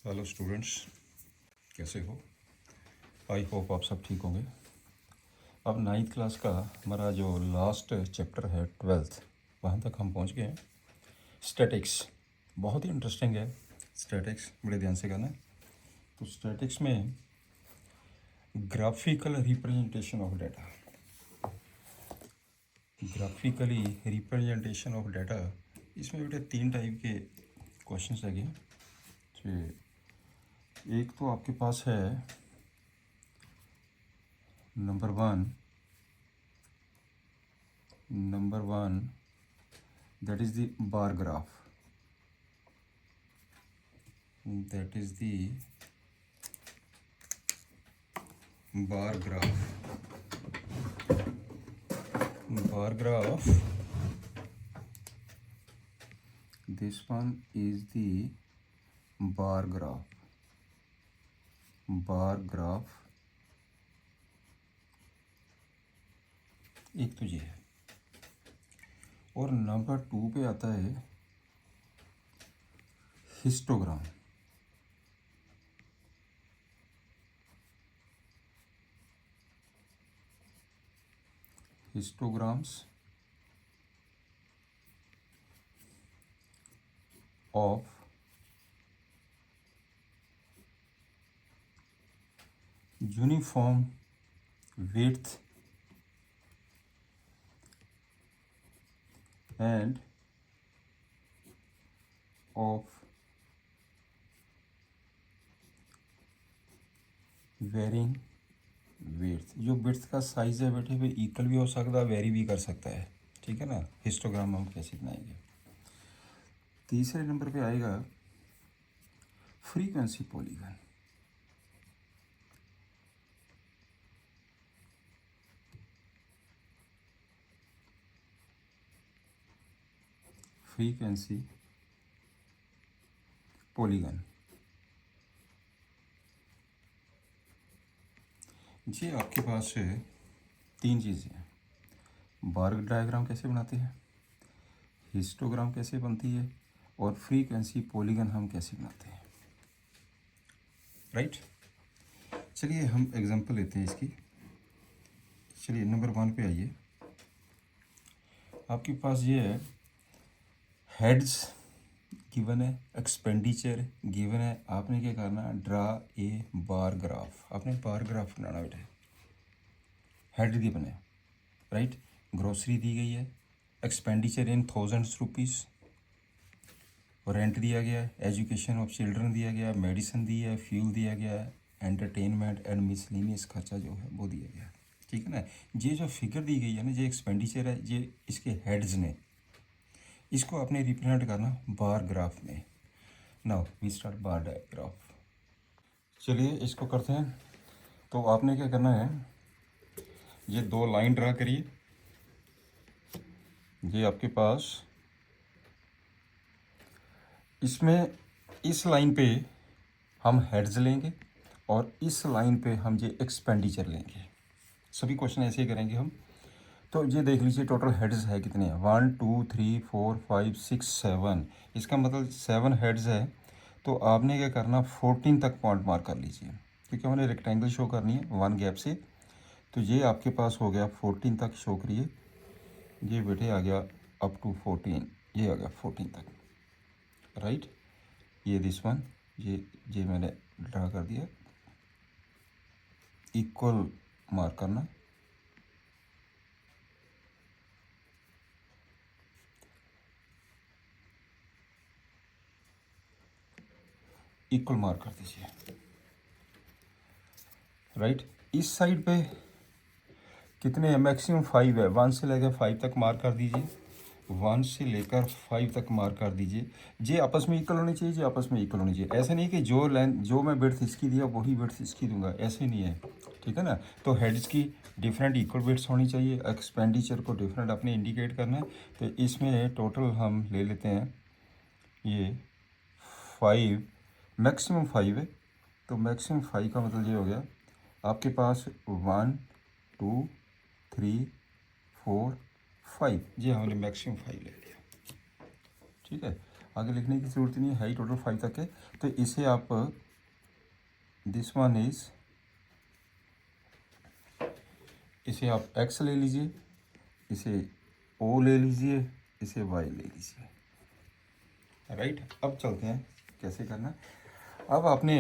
Hello students, कैसे हो? I hope आप सब ठीक होंगे। अब नाइन्थ क्लास का हमारा जो लास्ट चैप्टर है 12th, वहाँ तक हम पहुँच गए हैं। स्टैटिक्स बहुत ही इंटरेस्टिंग है। स्टैटिक्स बड़े ध्यान से करना है। तो स्टैटिक्स में graphical representation of data, graphically representation of data, इसमें बेटे 3 टाइप के क्वेश्चन लगे। एक तो आपके पास है number one, that is the bar graph, that is the bar graph. This one is the bar graph. एक तो ये है। और नंबर 2 पे आता है histogram. histograms of uniform width and of varying width। जो width का साइज़ है बेटे वो इक्वल भी हो सकता है, वेरी भी कर सकता है, ठीक है ना। हिस्टोग्राम हम कैसे बनाएंगे। तीसरे नंबर पे आएगा फ्रीक्वेंसी पॉलीगन। फ्रीक्वेंसी पॉलीगन जी आपके पास 3 चीज़ें हैं। बार डायग्राम कैसे बनाते हैं, हिस्टोग्राम कैसे बनती है, और फ्रीक्वेंसी पॉलीगन हम कैसे बनाते हैं, राइट। चलिए हम एग्जांपल लेते हैं इसकी। चलिए नंबर 1 पे आइए। आपके पास ये है, हेड्स गिवन है, एक्सपेंडिचर गिवन है। आपने क्या करना है, ड्रा ए बार ग्राफ। आपने बार ग्राफ बनाना बेटा। हेड गिवन है, राइट। ग्रोसरी दी गई है, एक्सपेंडिचर इन थाउजेंड्स रुपीज़, और रेंट दिया गया है, एजुकेशन ऑफ चिल्ड्रन दिया गया है, मेडिसिन दी है, फ्यूल दिया गया है, एंटरटेनमेंट एंड मिसलेनियस खर्चा जो है वो दिया गया है, ठीक है ना। ये जो फिगर दी गई है ना, ये एक्सपेंडिचर है, ये इसके हेड्स ने, इसको आपने रिप्रेजेंट करना बार ग्राफ में। Now we start bar graph. चलिए इसको करते हैं। तो आपने क्या करना है, ये 2 लाइन ड्रा करिए। ये आपके पास इसमें इस लाइन पे हम हेड्स लेंगे और इस लाइन पे हम ये एक्सपेंडिचर लेंगे। सभी क्वेश्चन ऐसे ही करेंगे हम। तो ये देख लीजिए टोटल हेड्स है कितने हैं, 1 2 3 4 5 6 7। इसका मतलब 7 हेड्स है। तो आपने क्या करना, 14 तक पॉइंट मार्क कर लीजिए, क्योंकि हमने रेक्टेंगल शो करनी है 1 गैप से। तो ये आपके पास हो गया 14 तक शो करिए। ये बेटे आ गया अप टू 14, ये आ गया 14 तक, राइट। ये दिस वन, ये मैंने ड्रा कर दिया। इक्वल मार्क करना, इक्वल मार्क कर दीजिए, राइट। इस साइड पे कितने हैं, मैक्सिमम 5 है। 1 से लेकर 5 तक मार्क कर दीजिए, 1 से लेकर 5 तक मार्क कर दीजिए। ये आपस में इक्वल होनी चाहिए, ये आपस में इक्वल होनी चाहिए। ऐसा नहीं कि जो लेंथ, जो मैं विड्थ इसकी दिया वही विड्थ इसकी दूंगा, ऐसे नहीं है, ठीक है ना। तो हेड्स की डिफरेंट इक्वल विड्थ्स होनी चाहिए, एक्सपेंडिचर को डिफरेंट अपने इंडिकेट करना है। तो इसमें टोटल हम ले लेते हैं ये 5, मैक्सिमम 5 है। तो मैक्सिमम 5 का मतलब ये हो गया आपके पास 1 2 3 4 5, ये हमने मैक्सिमम 5 ले लिया, ठीक है। आगे लिखने की ज़रूरत नहीं है, टोटल 5 तक है। तो इसे आप दिस वन इज़, इसे आप x ले लीजिए, इसे o ले लीजिए, इसे y ले लीजिए, राइट। अब चलते हैं कैसे करना। अब आपने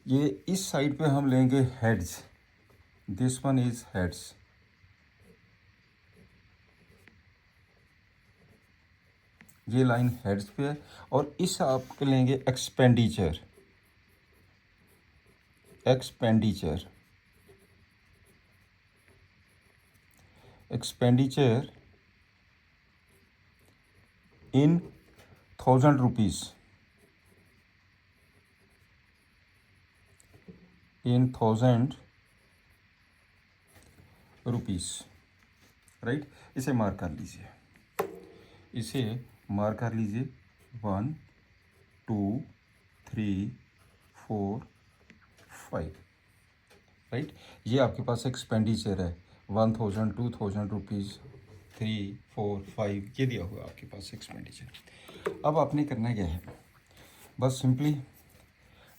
ये इस साइड पे हम लेंगे heads, this one is heads, ये लाइन हेड्स पे है। और इस आप लेंगे expenditure, expenditure, expenditure in 1000 rupees, in 1000 rupees, right. इसे मार्क कर लीजिए, इसे मार्क कर लीजिए 1 2 3 4 5, राइट। ये आपके पास एक्सपेंडिचर है 1000 2000 रुपीज़ 3 4 5, ये दिया हुआ आपके पास एक्सपेंडिचर। अब आपने करना क्या है, बस सिंपली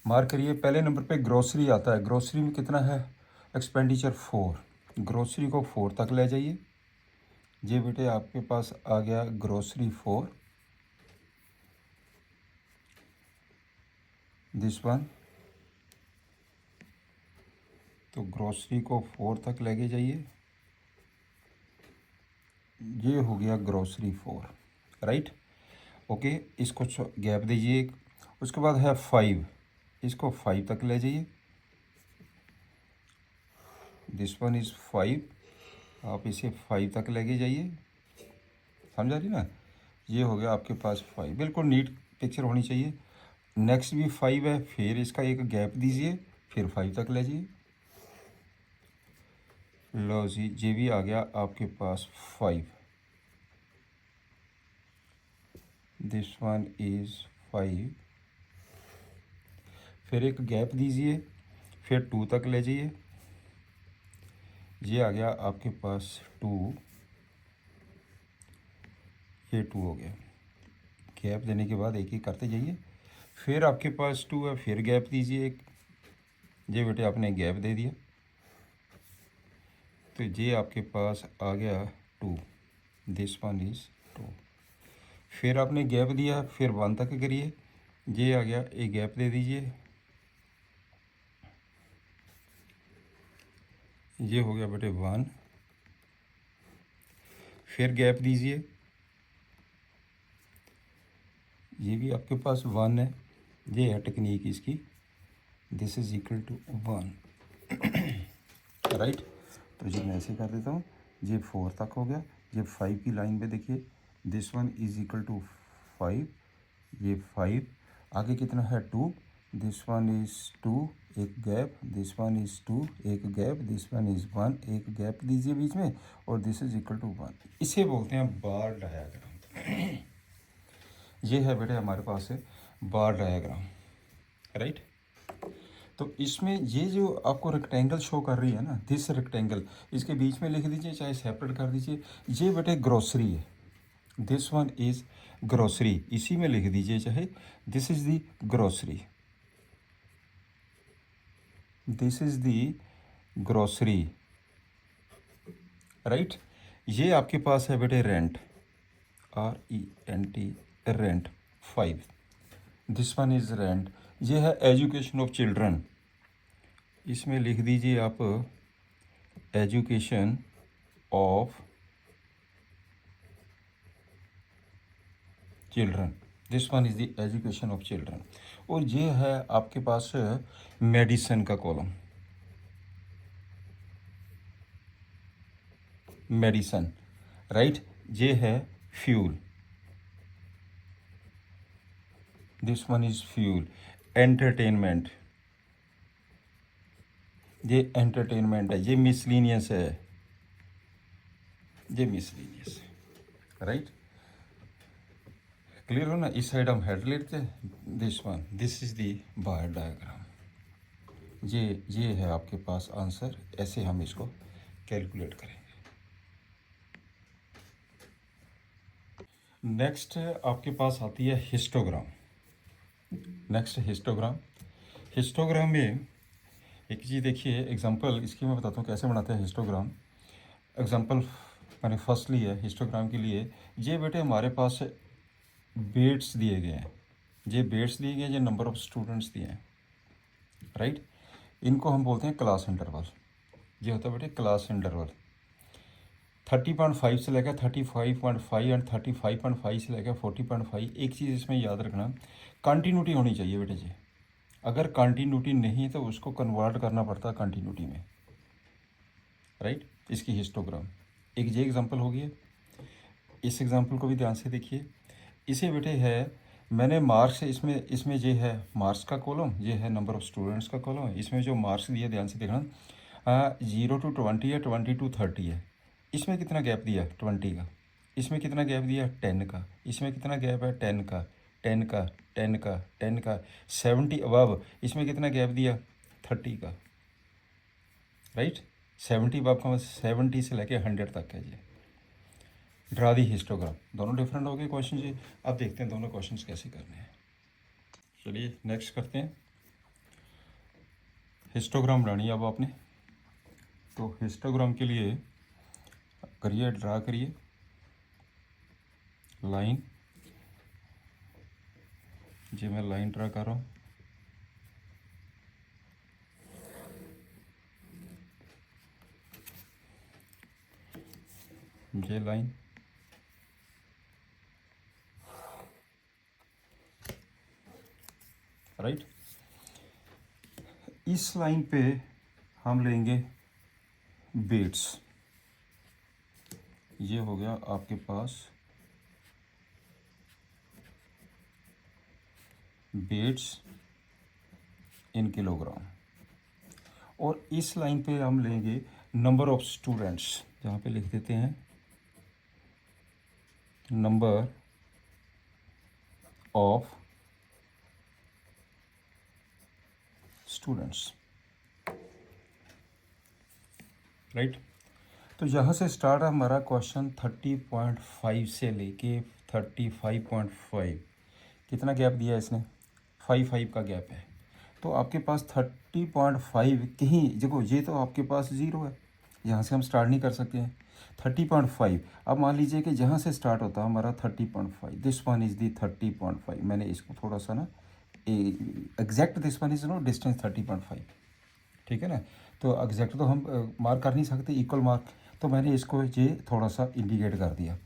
मार्क करिए। पहले नंबर पे ग्रोसरी आता है, ग्रोसरी में कितना है एक्सपेंडिचर 4, ग्रोसरी को 4 तक ले जाइए। ये बेटे आपके पास आ गया ग्रोसरी 4, दिस वन। तो ग्रोसरी को 4 तक लेके जाइए, ये हो गया ग्रोसरी 4, राइट। ओके, इसको गैप दीजिए। उसके बाद है 5, इसको 5 तक ले जाइए, दिस वन इज़ 5, आप इसे 5 तक लेके जाइए, समझा रही ना। ये हो गया आपके पास 5, बिल्कुल नीट पिक्चर होनी चाहिए। नेक्स्ट भी 5 है, फिर इसका एक गैप दीजिए, फिर 5 तक ले जाइए। लो जी, ये भी आ गया आपके पास 5, दिस वन इज़ 5, फिर एक गैप दीजिए, फिर 2 तक ले जाइए, ये आ गया आपके पास 2, ये 2 हो गया। गैप देने के बाद एक एक करते जाइए, फिर आपके पास 2 है, फिर गैप दीजिए एक, ये बेटे आपने गैप दे दिया, तो ये आपके पास आ गया 2, दिस वन इज़ 2। फिर आपने गैप दिया, फिर 1 तक करिए, ये आ गया, एक गैप दे दीजिए, ये हो गया बेटे 1, फिर गैप दीजिए, ये भी आपके पास 1 है, ये है टेक्निक इसकी, this is equal to 1, right. तो जी मैं ऐसे कर देता हूँ, ये 4 तक हो गया, ये 5 की लाइन पे देखिए, this one is equal to 5, ये 5, आगे कितना है 2, दिस वन इज़ 2, एक गैप, दिस वन इज़ 2, एक गैप, दिस वन इज़ 1, एक गैप दीजिए बीच में, और दिस इज़ इक्वल टू 1। इसे बोलते हैं बार डायाग्राम। ये है बेटे हमारे पास है बार डायाग्राम, राइट। तो इसमें ये जो आपको रेक्टेंगल शो कर रही है ना, दिस रेक्टेंगल, इसके बीच में लिख दीजिए, चाहे सेपरेट कर दीजिए, ये बेटे ग्रोसरी है, दिस वन इज़ ग्रोसरी, इसी में लिख दीजिए, चाहे this is the grocery, this is the grocery, right. ये आपके पास है बेटे rent, RENT, rent 5, this one is rent. ये है एजुकेशन ऑफ चिल्ड्रन, इसमें लिख दीजिए आप education of children, this one is the education of children. और ये है आपके पास मेडिसिन का कॉलम, मेडिसिन, राइट। ये है fuel, this one is fuel. Entertainment, ये एंटरटेनमेंट है, ये मिसलीनियस है, ये मिसलीनियस है, राइट। क्लियर हो ना। इस साइड हम हेड लेते हैं, this one, this is the bar diagram. ये है आपके पास आंसर, ऐसे हम इसको कैलकुलेट करेंगे। नेक्स्ट आपके पास आती है हिस्टोग्राम। Next histogram. हिस्टोग्राम में एक चीज़ देखिए, एग्जांपल इसकी मैं बताता हूँ कैसे बनाते हैं हिस्टोग्राम। एग्जांपल मैंने फर्स्ट ली है हिस्टोग्राम के लिए। ये बेटे हमारे पास बेट्स दिए गए हैं, ये बेट्स दिए गए हैं, ये नंबर ऑफ़ स्टूडेंट्स दिए हैं, राइट। इनको हम बोलते हैं क्लास इंटरवल। ये होता है बेटे क्लास इंटरवल। 30.5 से लेकर 35.5 एंड 35.5 से लेकर 40.5। एक चीज़ इसमें याद रखना, कंटिन्यूटी होनी चाहिए बेटे जी। अगर कंटिन्यूटी नहीं तो उसको कन्वर्ट करना पड़ता है कंटिन्यूटी में, राइट। इसकी हिस्टोग्राम एक ये एग्जांपल हो गया। इस एग्जांपल को भी ध्यान से देखिए। इसे बेटे है मैंने मार्क्स इसमें इसमें ये है मार्क्स का कॉलम, ये है नंबर ऑफ़ स्टूडेंट्स का कॉलम। इसमें जो मार्क्स दिए ध्यान से देखना, 0 to 20 है, 20 to 30 है। इसमें कितना गैप दिया 20 का, इसमें कितना गैप दिया 10 का, इसमें कितना गैप है 10 का, 10 का, 10 का, 10 का, 70 अबव। इसमें कितना गैप दिया 30 का, राइट। 70 अबव का 70 से लेके 100 तक है। ये ड्रा दी हिस्टोग्राम। दोनों डिफरेंट हो गए क्वेश्चन जी। अब देखते हैं दोनों क्वेश्चन कैसे करने हैं। चलिए नेक्स्ट करते हैं। हिस्टोग्राम बनानी है अब आपने। तो हिस्टोग्राम के लिए करिए, ड्रा करिए लाइन। जी मैं लाइन ड्रा कर रहा हूँ। ये लाइन, राइट। इस लाइन पे हम लेंगे बेट्स। ये हो गया आपके पास बेट्स इन किलोग्राम। और इस लाइन पे हम लेंगे नंबर ऑफ स्टूडेंट्स, जहाँ पे लिख देते हैं नंबर ऑफ स्टूडेंट्स, राइट। तो यहाँ से स्टार्ट है हमारा क्वेश्चन 30.5 से लेके 35.5। कितना गैप दिया है इसने, 5 का गैप है। तो आपके पास 30.5 कहीं देखो, ये तो आपके पास ज़ीरो है, यहाँ से हम स्टार्ट नहीं कर सकते हैं। 30.5, अब मान लीजिए कि जहाँ से स्टार्ट होता है हमारा 30.5, दिस वन इज़ दी 30.5। मैंने इसको थोड़ा सा ना exact, this one is no distance 30.5, ठीक है ना। तो एग्जैक्ट तो हम मार्क कर नहीं सकते, इक्वल मार्क। तो मैंने इसको ये थोड़ा सा इंडिकेट कर दिया।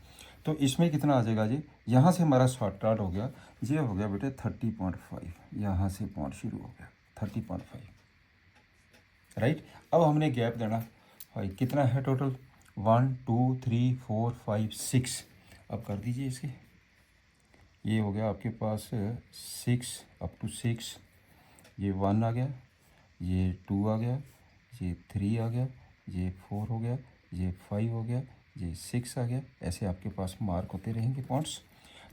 तो इसमें कितना आ जाएगा जी, यहाँ से हमारा स्टार्ट हो गया, ये हो गया बेटे 30.5, यहाँ से पॉइंट शुरू हो गया 30.5, राइट। अब हमने गैप देना भाई, कितना है टोटल 1 2 3 4 5 6। अब कर दीजिए इसके, ये हो गया आपके पास 6 अप टू 6। ये 1 आ गया, ये 2 आ गया, ये 3 आ गया, ये 4 हो गया, ये 5 हो गया, ये 6 आ गया। ऐसे आपके पास मार्क होते रहेंगे पॉइंट्स।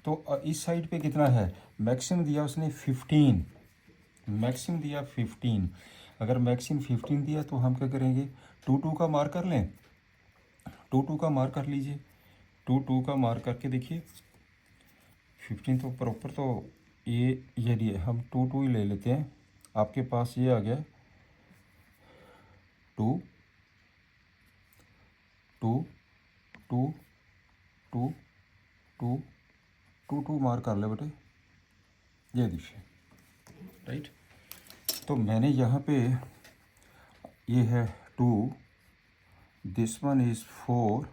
तो इस साइड पे कितना है, मैक्सिमम दिया उसने 15, मैक्सिमम दिया 15। अगर मैक्सिमम 15 दिया तो हम क्या करेंगे, 2 का मार्क कर लें। 2 का मार्क कर लीजिए, 2 का मार्क करके देखिए। 15 तो प्रॉपर, तो ये दिए, हम 2 ही ले लेते हैं। आपके पास ये आ गया 2 2 2 2 2 2 मार्क कर ले बेटे, ये देखिए, राइट। तो मैंने यहाँ पे ये है 2, this one is 4,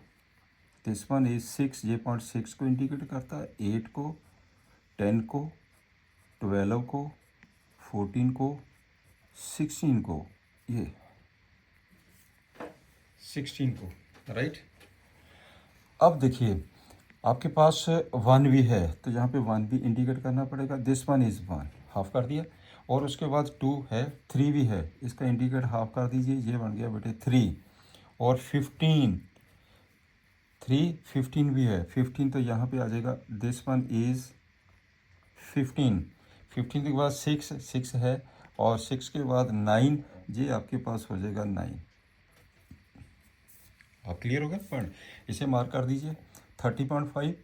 this one is 6। ये पॉइंट 6 को इंडिकेट करता है, 8 को, 10 को, 12 को, 14 को, 16 को, ये 16 को, राइट। अब देखिए आपके पास 1 भी है, तो यहाँ पे 1 भी इंडिकेट करना पड़ेगा। दिस वन इज़ 1, हाफ कर दिया। और उसके बाद 2 है, 3 भी है, इसका इंडिकेट हाफ कर दीजिए, ये बन गया बेटे 3। और 15, 3 15 भी है, 15 तो यहाँ पे आ जाएगा, दिस वन इज़ 15। 15 के बाद 6 है, और 6 के बाद 9, ये आपके पास हो जाएगा 9। आप क्लियर हो गया पॉइंट, इसे मार्क कर दीजिए। 30.5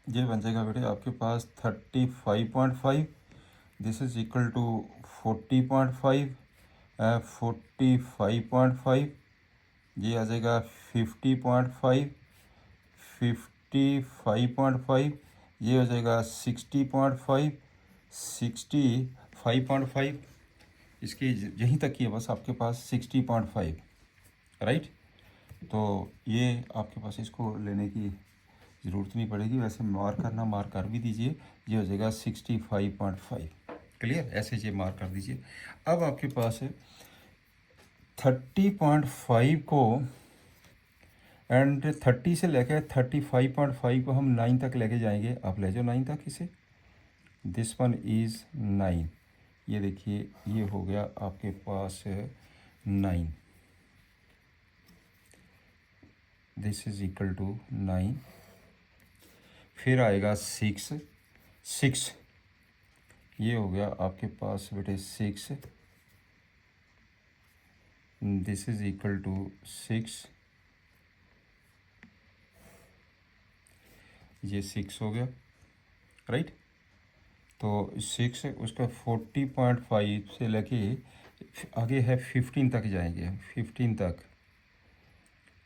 ये बन जाएगा बेटे आपके पास 35.5, दिस इज इक्वल टू 40.5, 45.5, ये आ जाएगा 50.5, 55.5, ये हो जाएगा 60.5, 65.5, इसकी यहीं तक की है बस आपके पास 60.5, राइट। तो ये आपके पास इसको लेने की ज़रूरत नहीं पड़ेगी, वैसे मार्क करना मार्क कर भी दीजिए, ये हो जाएगा 65.5, क्लियर, ऐसे ये मार्क कर दीजिए। अब आपके पास है 30.5 को एंड 30 से लेकर 35.5 को हम 9 तक लेके जाएंगे, आप ले जाओ 9 तक इसे, दिस वन इज़ 9, ये देखिए ये हो गया आपके पास 9, दिस इज इक्वल टू 9, फिर आएगा 6, 6, ये हो गया आपके पास बेटे 6, दिस इज इक्वल टू 6, ये 6 हो गया, राइट। तो 6 उसका 40.5 से लेके आगे है 15 तक जाएंगे, 15 तक,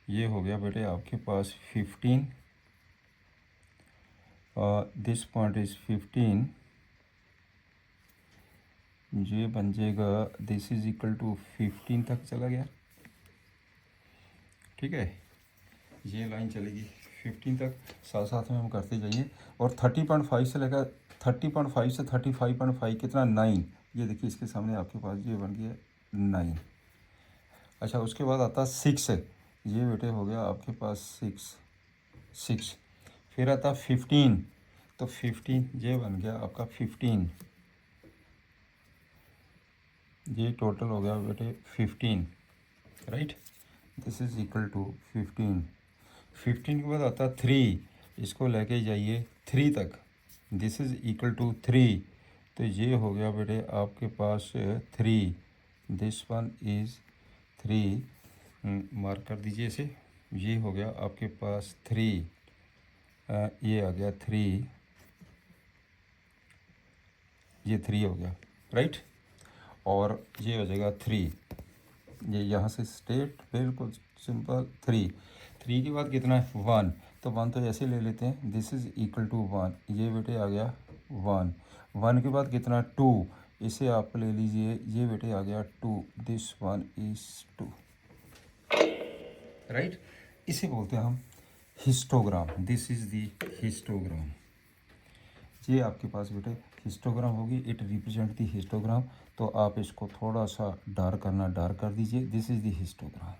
ये हो गया बेटे आपके पास 15, दिस पॉइंट इज 15, ये बन जाएगा दिस इज इक्वल टू 15 तक चला गया, ठीक है, ये लाइन चलेगी 15 तक, साथ साथ में हम करते जाइए। और 30.5 से लेकर 30.5 से 35.5 कितना 9, ये देखिए इसके सामने आपके पास ये बन गया 9। अच्छा उसके बाद आता 6, ये बेटे हो गया आपके पास 6, फिर आता 15, तो 15 ये बन गया आपका 15, ये टोटल हो गया बेटे 15, right, this is equal to 15, 15 के बाद आता 3, इसको लेके जाइए 3 तक, दिस इज इक्वल टू 3, तो ये हो गया बेटे आपके पास 3, दिस वन इज़ 3, मार्क कर दीजिए इसे, ये हो गया आपके पास 3, ये आ गया 3, ये 3 हो गया, राइट, और ये हो जाएगा 3, ये यहाँ से स्टेट बिल्कुल सिंपल 3 के बाद कितना है 1, तो 1 तो ऐसे ले लेते हैं, दिस इज़ इक्वल टू 1, ये बेटे आ गया 1 के बाद कितना 2, इसे आप ले लीजिए, ये बेटे आ गया 2, दिस वन इज़ 2, राइट। इसे बोलते हैं हम histogram, this is the histogram, ये आपके पास बेटे हिस्टोग्राम होगी, इट रिप्रेजेंट दी हिस्टोग्राम, तो आप इसको थोड़ा सा डार्क करना डार्क कर दीजिए, दिस इज़ दी हिस्टोग्राम,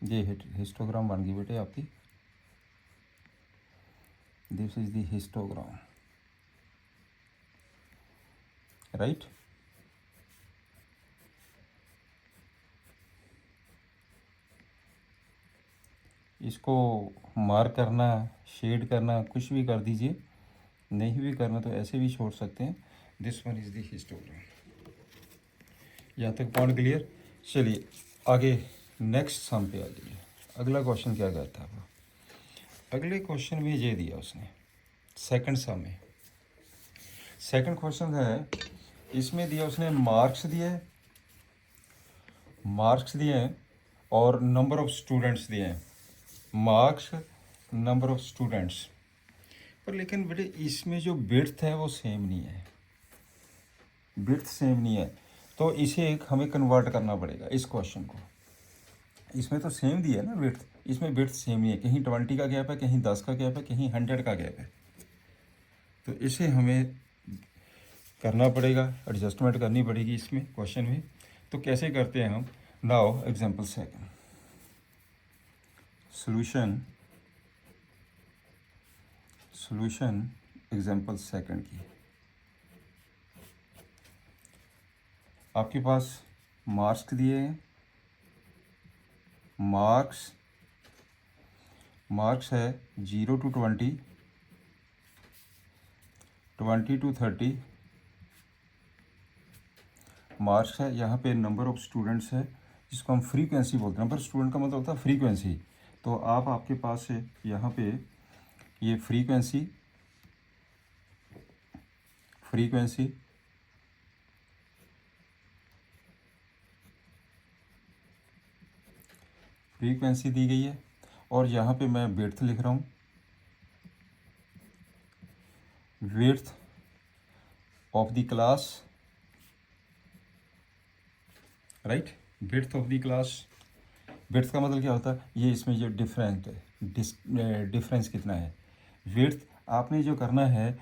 ये हिस्टोग्राम बन गई बेटे आपकी, this is the histogram, right. इसको मार्क करना, शेड करना, कुछ भी कर दीजिए, नहीं भी करना तो ऐसे भी छोड़ सकते हैं, this one is the histogram. यहाँ तक पॉइंट क्लियर। चलिए आगे नेक्स्ट सम पे आ जाइए। अगला क्वेश्चन क्या करता है, अगले क्वेश्चन में ये दिया उसने, सेकंड सम में, सेकंड क्वेश्चन है, इसमें दिया उसने मार्क्स दिए हैं और नंबर ऑफ स्टूडेंट्स दिए हैं, मार्क्स नंबर ऑफ स्टूडेंट्स, पर लेकिन बेटे इसमें जो विड्थ है वो सेम नहीं है, विड्थ सेम नहीं है, तो इसे एक हमें कन्वर्ट करना पड़ेगा इस क्वेश्चन को, इसमें तो सेम दिया है ना विड्थ, इसमें विड्थ सेम नहीं है, कहीं 20 का गैप है, कहीं 10 का गैप है, कहीं 100 का गैप है, तो इसे हमें करना पड़ेगा, एडजस्टमेंट करनी पड़ेगी इसमें क्वेश्चन में। तो कैसे करते हैं हम, now example second, solution example second की, आपके पास मार्क्स दिए हैं, मार्क्स है 0 to 20, 20 to 30, मार्क्स है, यहाँ पे नंबर ऑफ स्टूडेंट्स है जिसको हम फ्रीक्वेंसी बोलते हैं, नंबर स्टूडेंट का मतलब होता है फ्रीक्वेंसी, तो आपके पास है यहाँ पे ये फ्रीक्वेंसी फ्रीक्वेंसी फ्रीक्वेंसी दी गई है, और यहाँ पे मैं विड्थ लिख रहा हूँ, width of the class, right, width of the class. Width का मतलब क्या होता है, ये इसमें जो डिफरेंट डिफरेंस कितना है। विड्थ आपने जो करना है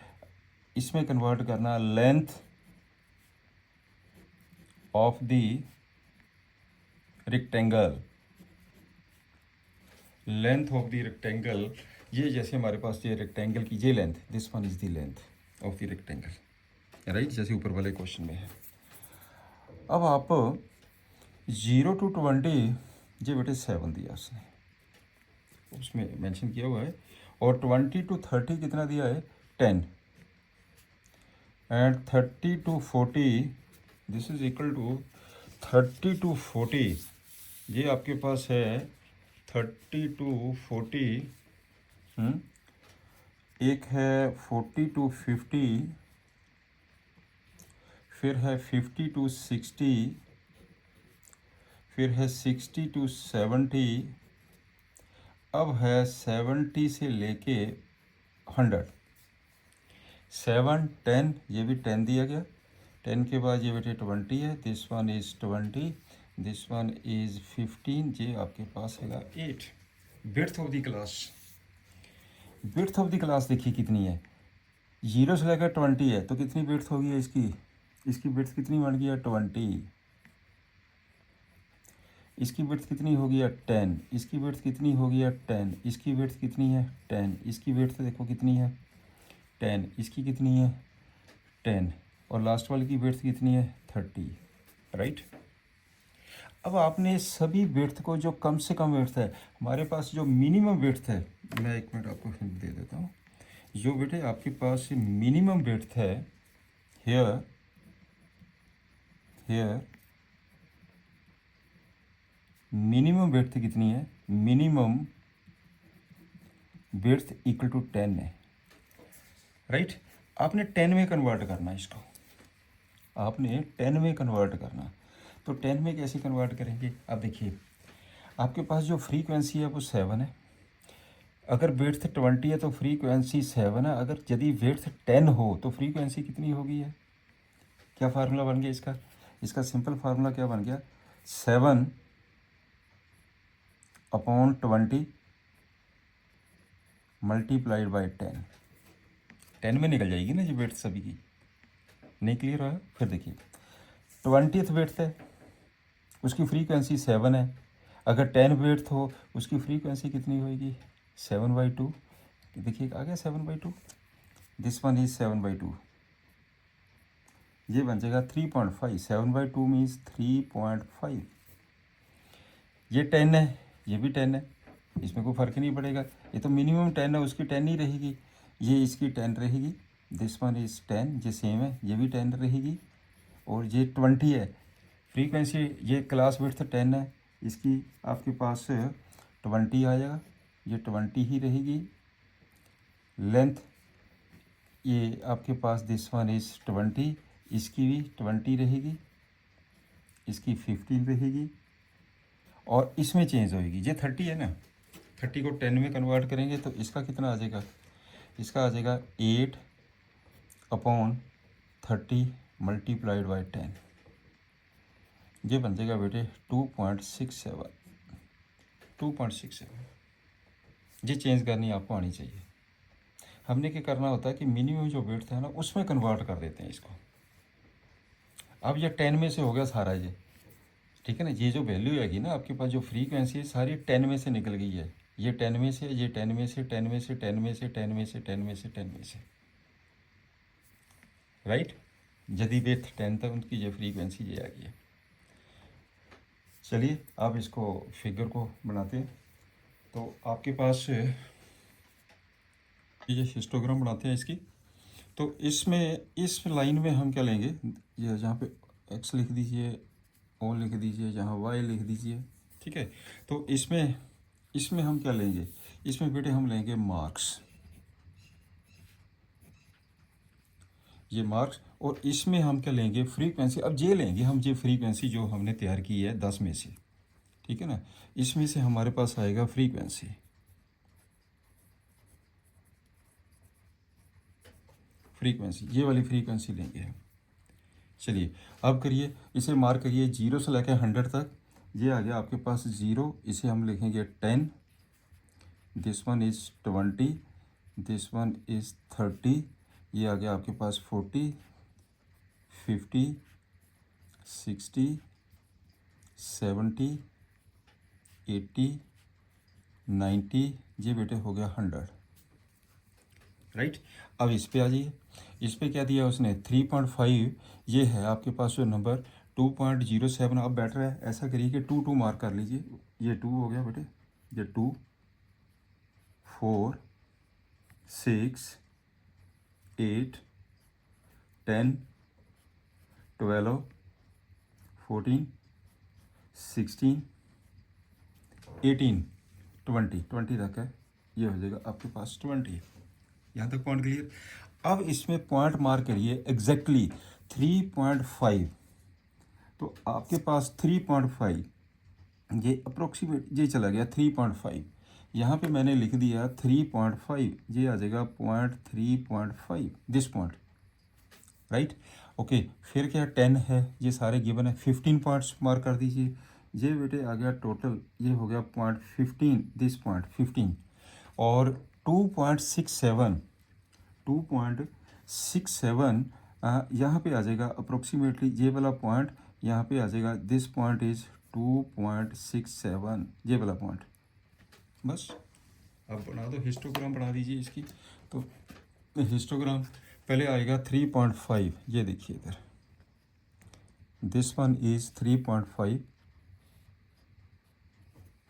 इसमें कन्वर्ट करना length of the rectangle, length of the rectangle. ये जैसे हमारे पास ये रेक्टेंगल की ये length, this one is the length of the rectangle, right, जैसे ऊपर वाले क्वेश्चन में है। अब आप 0 to 20, ये बेटे 7 दिया उसने, उसमें मेंशन किया हुआ है, और 20 to 30 कितना दिया है, 10, and 30 to 40 this is equal to 30 to 40, ये आपके पास है 30 to 40, एक है 40 to 50, फिर है 50 to 60, फिर है 60 to 70, अब है 70 से लेके 100, 7 10, ये भी 10 दिया गया, 10 के बाद ये बेटे 20 है, this one is 20, this one is 15, ये आपके पास है 8। Width of the class, width of the class देखिए कितनी है, 0 से लेकर 20 है, तो कितनी विड्थ होगी है इसकी, इसकी विड्थ कितनी बन गई है 20, इसकी विड्थ कितनी होगी है 10, इसकी विड्थ कितनी होगी है 10, इसकी विड्थ कितनी है 10, इसकी विड्थ देखो कितनी है 10, इसकी कितनी है 10, और लास्ट वाले की विड्थ कितनी है 30, राइट। अब आपने सभी विड्थ को, जो कम से कम विड्थ है, हमारे पास जो मिनिमम विड्थ है, मैं एक मिनट आपको हिंट दे देता हूँ, जो बेटे आपके पास मिनिमम विड्थ है, हेयर हेयर मिनिमम विड्थ कितनी है, मिनिमम विड्थ इक्वल टू 10 है, राइट। आपने 10 में कन्वर्ट करना है इसको, आपने 10 में कन्वर्ट करना, तो 10 में कैसे कन्वर्ट करेंगे। अब देखिए आपके पास जो फ्रीक्वेंसी है वो 7 है, अगर विड्थ 20 है तो फ्रीक्वेंसी 7 है, अगर यदि विड्थ 10 हो तो फ्रीक्वेंसी कितनी होगी है, क्या फार्मूला बन गया इसका, इसका सिंपल फार्मूला क्या बन गया, 7/20 मल्टीप्लाइड बाई 10, 10 में निकल जाएगी ना जी विड्थ सभी की, नहीं क्लियर है। फिर देखिए 20th विड्थ है, उसकी फ्रीक्वेंसी 7 है, अगर 10 विड्थ हो उसकी फ्रीक्वेंसी कितनी होगी 7/2, देखिए आ गया 7/2, दिस वन इज 7/2, ये बन जाएगा 3.5, 7/2 मीन्स 3.5, ये 10 है, ये भी 10 है, इसमें कोई फ़र्क नहीं पड़ेगा, ये तो मिनिमम 10 है, उसकी 10 ही रहेगी, ये इसकी 10 रहेगी, दिस वन इज़ 10, ये सेम है, ये भी 10 रहेगी, और ये 20 है, फ्रीक्वेंसी ये क्लास विड्थ 10 है, इसकी आपके पास 20 आएगा, ये 20 ही रहेगी, लेंथ ये आपके पास दिस वन इज़ 20, इसकी भी 20 रहेगी, इसकी 15 रहेगी, और इसमें चेंज होएगी, ये 30 है ना, 30 को 10 में कन्वर्ट करेंगे तो इसका कितना आ जाएगा, इसका आ जाएगा 8/30 मल्टीप्लाइड बाई 10, ये बन जाएगा बेटे 2.67, ये चेंज करनी आपको आनी चाहिए। हमने क्या करना होता है कि मिनिमम जो विड्थ है ना उसमें कन्वर्ट कर देते हैं इसको, अब ये 10 में से हो गया सारा ये, ठीक है ना, ये जो वैल्यू आएगी ना आपके पास, जो फ्रीक्वेंसी है सारी 10 में से निकल गई है, ये 10 में से, ये 10 में से, 10 में से, 10 में से, 10 में से, 10 में से, 10 में से, राइट, यदि विड्थ 10 तक उनकी ये फ्रीक्वेंसी ये आ गई है। चलिए आप इसको फिगर को बनाते हैं, तो आपके पास ये हिस्टोग्राम बनाते हैं इसकी, तो इसमें इस लाइन में हम क्या लेंगे, ये जहाँ पे एक्स लिख दीजिए, ओ लिख दीजिए, जहाँ वाई लिख दीजिए, ठीक है। तो इसमें हम क्या लेंगे, इसमें बेटे हम लेंगे मार्क्स, ये मार्क्स, और इसमें हम क्या लेंगे, फ्रीक्वेंसी। अब ये लेंगे हम, ये फ्रीक्वेंसी जो हमने तैयार की है 10 में से, ठीक है ना, इसमें से हमारे पास आएगा फ्रीक्वेंसी, ये वाली फ्रीक्वेंसी लेंगे हम। चलिए अब करिए, इसे मार्क करिए 0 से लेकर 100 तक। ये आ गया आपके पास 0, इसे हम लिखेंगे 10, this one is 20, this one is 30, ये आ गया आपके पास 40, 50, 60, 70, 80, 90, ये बेटे हो गया 100, राइट। अब इस पे आ जाइए, इस पे क्या दिया उसने 3.5, ये है आपके पास जो नंबर 2.07। अब बैटर है, ऐसा करिए कि 2 मार्क कर लीजिए, ये 2 हो गया बेटे, ये 2, 4, 6, 8, 10, 12, 14, 16, 18, 20 तक है, ये हो जाएगा आपके पास 20। यहाँ तक पॉइंट क्लियर। अब इसमें पॉइंट मार्क करिए एग्जैक्टली 3.5, तो आपके पास 3.5, ये अप्रोक्सीमेट ये चला गया 3.5, यहाँ पे मैंने लिख दिया 3.5, ये आ जाएगा point 3.5, this point, right. Okay, फिर क्या 10 है, ये सारे गिवन है, 15 पॉइंट्स मार्क कर दीजिए, ये बेटे आ गया टोटल, ये हो गया पॉइंट 15, दिस पॉइंट 15, और 2.67, 2.67 यहाँ पे आ जाएगा अप्रोक्सीमेटली, ये वाला पॉइंट यहाँ पे आ जाएगा, दिस पॉइंट इज़ 2.67, ये वाला पॉइंट। बस अब बना दो, हिस्टोग्राम बना दीजिए इसकी। तो हिस्टोग्राम पहले आएगा 3.5, ये देखिए इधर, दिस वन इज़ 3.5,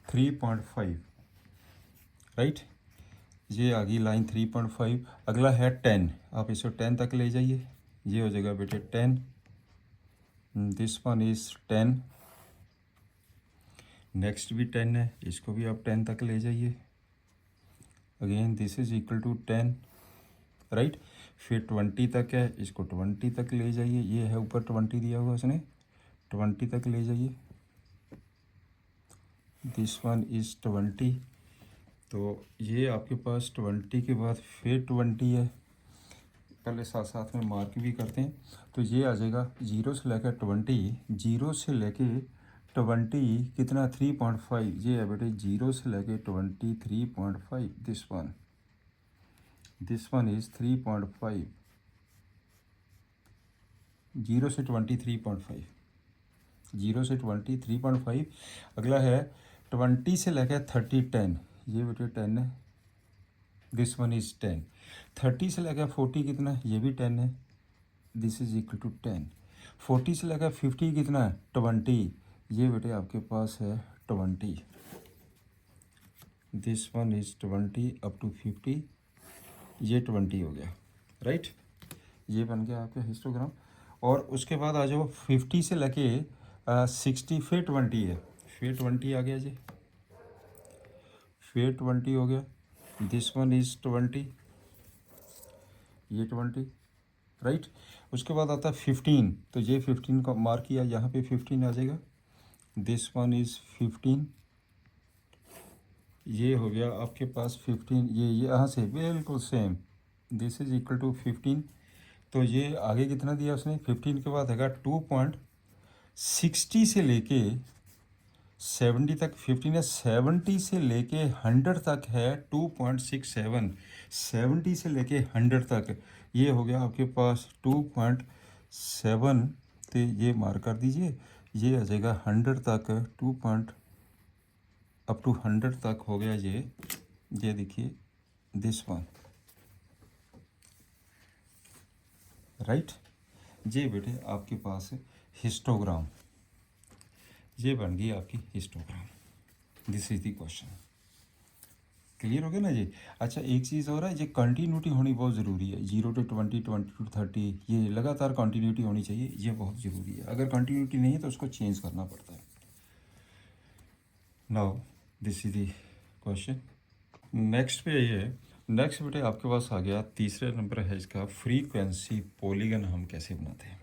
3.5, राइट। ये आ गई लाइन 3.5। अगला है 10, आप इसे 10 तक ले जाइए, ये हो जाएगा बेटे 10, दिस वन इज़ 10, नेक्स्ट भी 10 है, इसको भी आप 10 तक ले जाइए, again this is equal to 10, right. फिर 20 तक है, इसको 20 तक ले जाइए, ये है ऊपर 20 दिया हुआ उसने, 20 तक ले जाइए, दिस वन इज़ 20, तो ये आपके पास 20 के बाद फिर 20 है, पहले साथ साथ में मार्क भी करते हैं। तो ये आ जाएगा 0 से लेकर 20, 0 से लेके 20 कितना 3.5, ये है बेटे 0 से लेके 20 3.5, दिस वन इज़ 3.5, 0 से 20 3.5, 0 से 20 3.5। अगला है 20 से लेकर 30 10, ये बेटे 10 है, दिस वन इज़ 10। 30 से लेकर 40 कितना है, ये भी 10 है, दिस इज इक्वल टू 10। 40 से लेकर 50 कितना है, 20, ये बेटे आपके पास है 20, this one is 20 up to 50, ये 20 हो गया, राइट। ये बन गया आपका हिस्टोग्राम। और उसके बाद आ जाओ 50 से लेके 60, फिर 20 है, फिर 20 आ गया जी, फिर 20 हो गया, दिस वन इज़ 20, ये 20, राइट। उसके बाद आता है 15, तो ये 15 का मार्क किया, यहाँ पे 15 आ जाएगा, दिस वन इज़ 15, ये हो गया आपके पास 15, ये यहाँ से बिल्कुल same, this is equal to 15। तो ये आगे कितना दिया उसने, 15 के बाद है 2.60 से लेके 70 तक, 15 है, 70 से लेके 100 तक है 2.67, 70 से लेके 100 तक, ये हो गया आपके पास 2.7, तो ये मार्क कर दीजिए, ये आ जाएगा 100 तक, अप टू 100 तक हो गया ये देखिए दिस वन, राइट। ये बेटे आपके पास है हिस्टोग्राम, ये बन गई आपकी histogram, this is the question. Clear हो गया ना जी। अच्छा एक चीज़ और है, ये कंटिन्यूटी होनी बहुत ज़रूरी है, 0 to 20, 20 to 30, ये लगातार कंटिन्यूटी होनी चाहिए, ये बहुत ज़रूरी है, अगर कंटिन्यूटी नहीं है तो उसको चेंज करना पड़ता है। Now this is the question. Next पे ये है नेक्स्ट बेटे आपके पास आ गया तीसरे नंबर है इसका फ्रीक्वेंसी पॉलीगन हम कैसे बनाते हैं।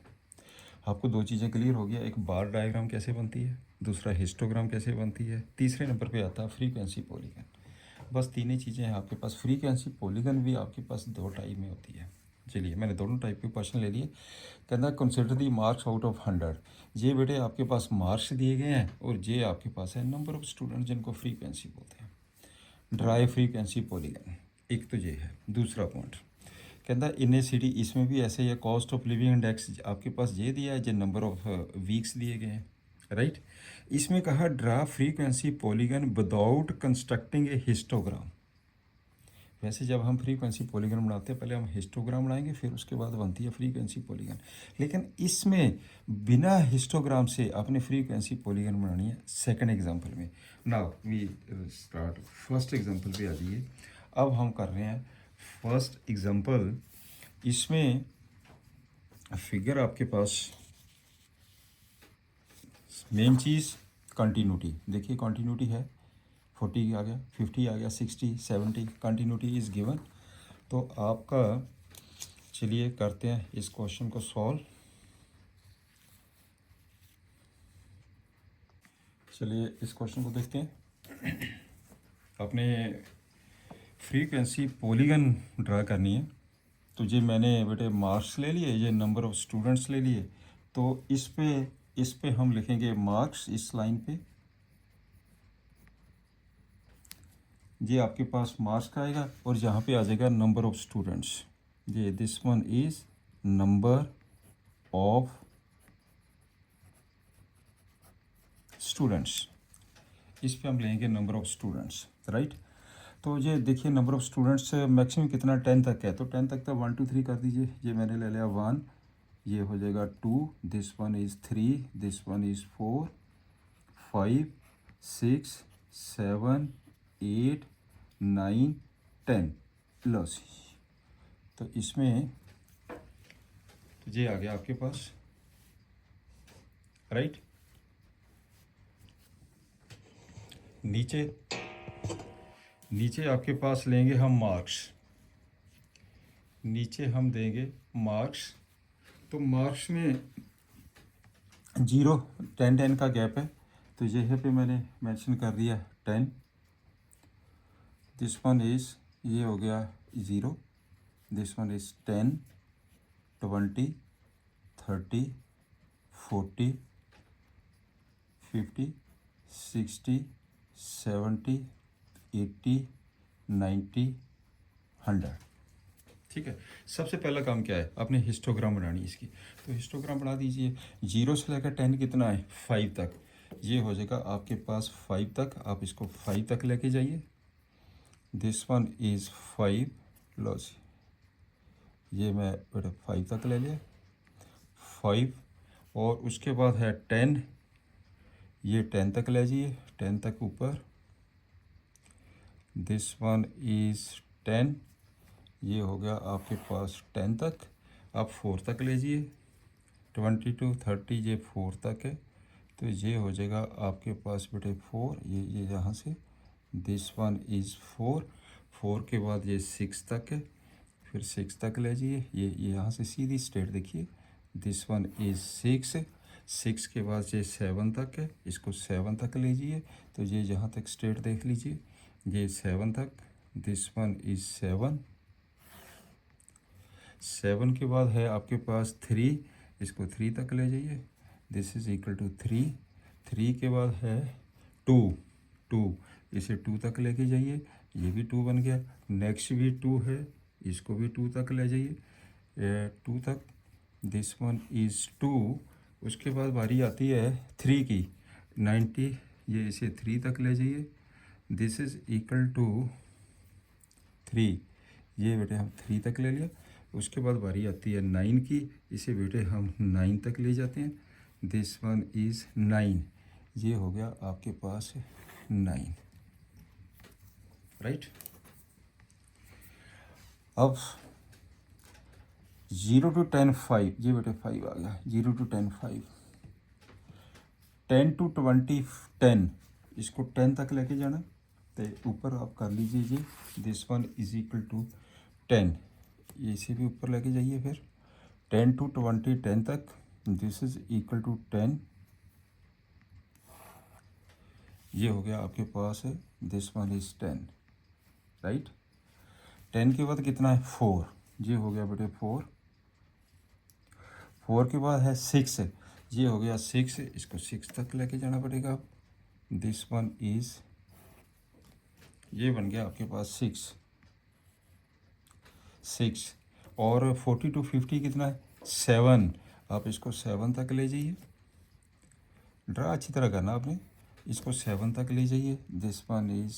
आपको दो चीज़ें क्लियर हो गया, एक बार डायग्राम कैसे बनती है, दूसरा हिस्टोग्राम कैसे बनती है। तीसरे नंबर पे आता है फ्रीक्वेंसी पॉलीगन। बस तीन ही चीज़ें हैं आपके पास। फ्रीक्वेंसी पॉलीगन भी आपके पास दो टाइप में होती है। चलिए मैंने दोनों टाइप के क्वेश्चन ले लिए। कहना consider the marks out of 100। ये बेटे आपके पास मार्क्स दिए गए हैं और ये आपके पास है नंबर ऑफ स्टूडेंट जिनको फ्रीक्वेंसी बोलते हैं। ड्राई फ्रीक्वेंसी पॉलीगन एक तो ये है। दूसरा पॉइंट कहता इन ए सिटी, इसमें भी ऐसे ही है। कॉस्ट ऑफ लिविंग इंडेक्स आपके पास ये दिया है, जो नंबर ऑफ वीक्स दिए गए हैं, राइट। इसमें कहा draw frequency polygon without constructing ए हिस्टोग्राम। वैसे जब हम फ्रीक्वेंसी पॉलीगन बनाते हैं पहले हम हिस्टोग्राम बनाएंगे, फिर उसके बाद बनती है फ्रीक्वेंसी पॉलीगन। लेकिन इसमें बिना हिस्टोग्राम से आपने फ्रीक्वेंसी पॉलीगन बनानी है। सेकंड एग्जांपल में now we start first example पे आ जाइए। अब हम कर रहे हैं फर्स्ट एग्जांपल। इसमें फिगर आपके पास मेन चीज़ कंटिन्यूटी, देखिए कंटिन्यूटी है 40 आ गया, 50 आ गया, 60, 70 कंटिन्यूटी इज़ गिवन। तो आपका चलिए करते हैं इस क्वेश्चन को सॉल्व। चलिए इस क्वेश्चन को देखते हैं। अपने फ्रीक्वेंसी पॉलीगन ड्रा करनी है। तो ये मैंने बेटे मार्क्स ले लिए, ये नंबर ऑफ़ स्टूडेंट्स ले लिए। तो इस पे हम लिखेंगे मार्क्स इस लाइन पे। ये आपके पास मार्क्स का आएगा और यहाँ पे आ जाएगा नंबर ऑफ़ स्टूडेंट्स। ये this one is number of students. इस पे हम लेंगे नंबर ऑफ़ स्टूडेंट्स, राइट। तो ये देखिए नंबर ऑफ़ स्टूडेंट्स मैक्सिमम कितना 10 तक है, तो 10 तक तो 1 2 3 कर दीजिए। ये मैंने ले लिया 1, ये हो जाएगा 2, this one is 3, this one is 4, 5, 6, 7, 8, 9, 10 plus. तो इसमें ये आ गया आपके पास, राइट। नीचे आपके पास लेंगे हम मार्क्स, नीचे हम देंगे मार्क्स। तो मार्क्स में 0 10 10 का गैप है, तो यहाँ पे मैंने मेंशन कर दिया 10। दिस वन इज़, ये हो गया 0, दिस वन इज़ 10, 20, 30, 40, 50, 60, 70, 80, 90, 100। ठीक है। सबसे पहला काम क्या है, आपने हिस्टोग्राम बनानी है इसकी। तो हिस्टोग्राम बना दीजिए। 0 से लेकर 10 कितना है, 5 तक। ये हो जाएगा आपके पास 5 तक। आप इसको 5 तक लेके जाइए। दिस वन इज़ 5 लॉस, ये मैं बेटा 5 तक ले लिया 5। और उसके बाद है 10, ये 10 तक ले जाइए, 10 तक ऊपर। दिस वन इज़ 10, ये हो गया आपके पास 10 तक। आप 4 तक ले जाइए, 22 30, ये 4 तक है। तो ये हो जाएगा आपके पास बेटे 4, ये यहाँ से। दिस वन इज़ 4, 4 के बाद ये 6 तक है, फिर 6 तक ले जाइए। ये यहाँ से सीधी स्ट्रेट देखिए। दिस वन इज़ 6, 6 के बाद ये 7 तक है, इसको 7 तक ले जाइए। तो ये यहाँ तक स्ट्रेट देख लीजिए, ये 7 तक। दिस वन इज़ 7, 7 के बाद है आपके पास 3, इसको 3 तक ले जाइए। दिस इज़ इक्वल टू 3, 3 के बाद है 2, इसे 2 तक लेके जाइए, ये भी 2 बन गया। नेक्स्ट भी 2 है, इसको भी 2 तक ले जाइए, 2 तक। This one is 2। उसके बाद बारी आती है 3 की, 90, ये इसे 3 तक ले जाइए। दिस इज़ इक्वल टू 3, ये बेटे हम 3 तक ले लिया। उसके बाद बारी आती है 9 की, इसे बेटे हम 9 तक ले जाते हैं। दिस वन इज़ 9, ये हो गया आपके पास 9, राइट। अब 0 to 10 5, ये बेटे 5 आ गया। 0 to 10 5, 10 to 20 10, इसको 10 तक लेके जाना। तो ऊपर आप कर लीजिए जी, this one is equal to 10, इसे भी ऊपर लेके जाइए फिर 10 to 20, 10 तक, दिस इज इक्वल टू 10, ये हो गया आपके पास है, दिस वन इज 10, राइट। 10 के बाद कितना है 4, ये हो गया बेटे 4, 4 के बाद है 6, ये हो गया 6, इसको 6 तक लेके जाना पड़ेगा आप, दिस वन इज, ये बन गया आपके पास 6, और 40 to 50 कितना है 7, आप इसको 7 तक ले जाइए, ड्रा अच्छी तरह करना आपने, इसको 7 तक ले जाइए, दिस वन इज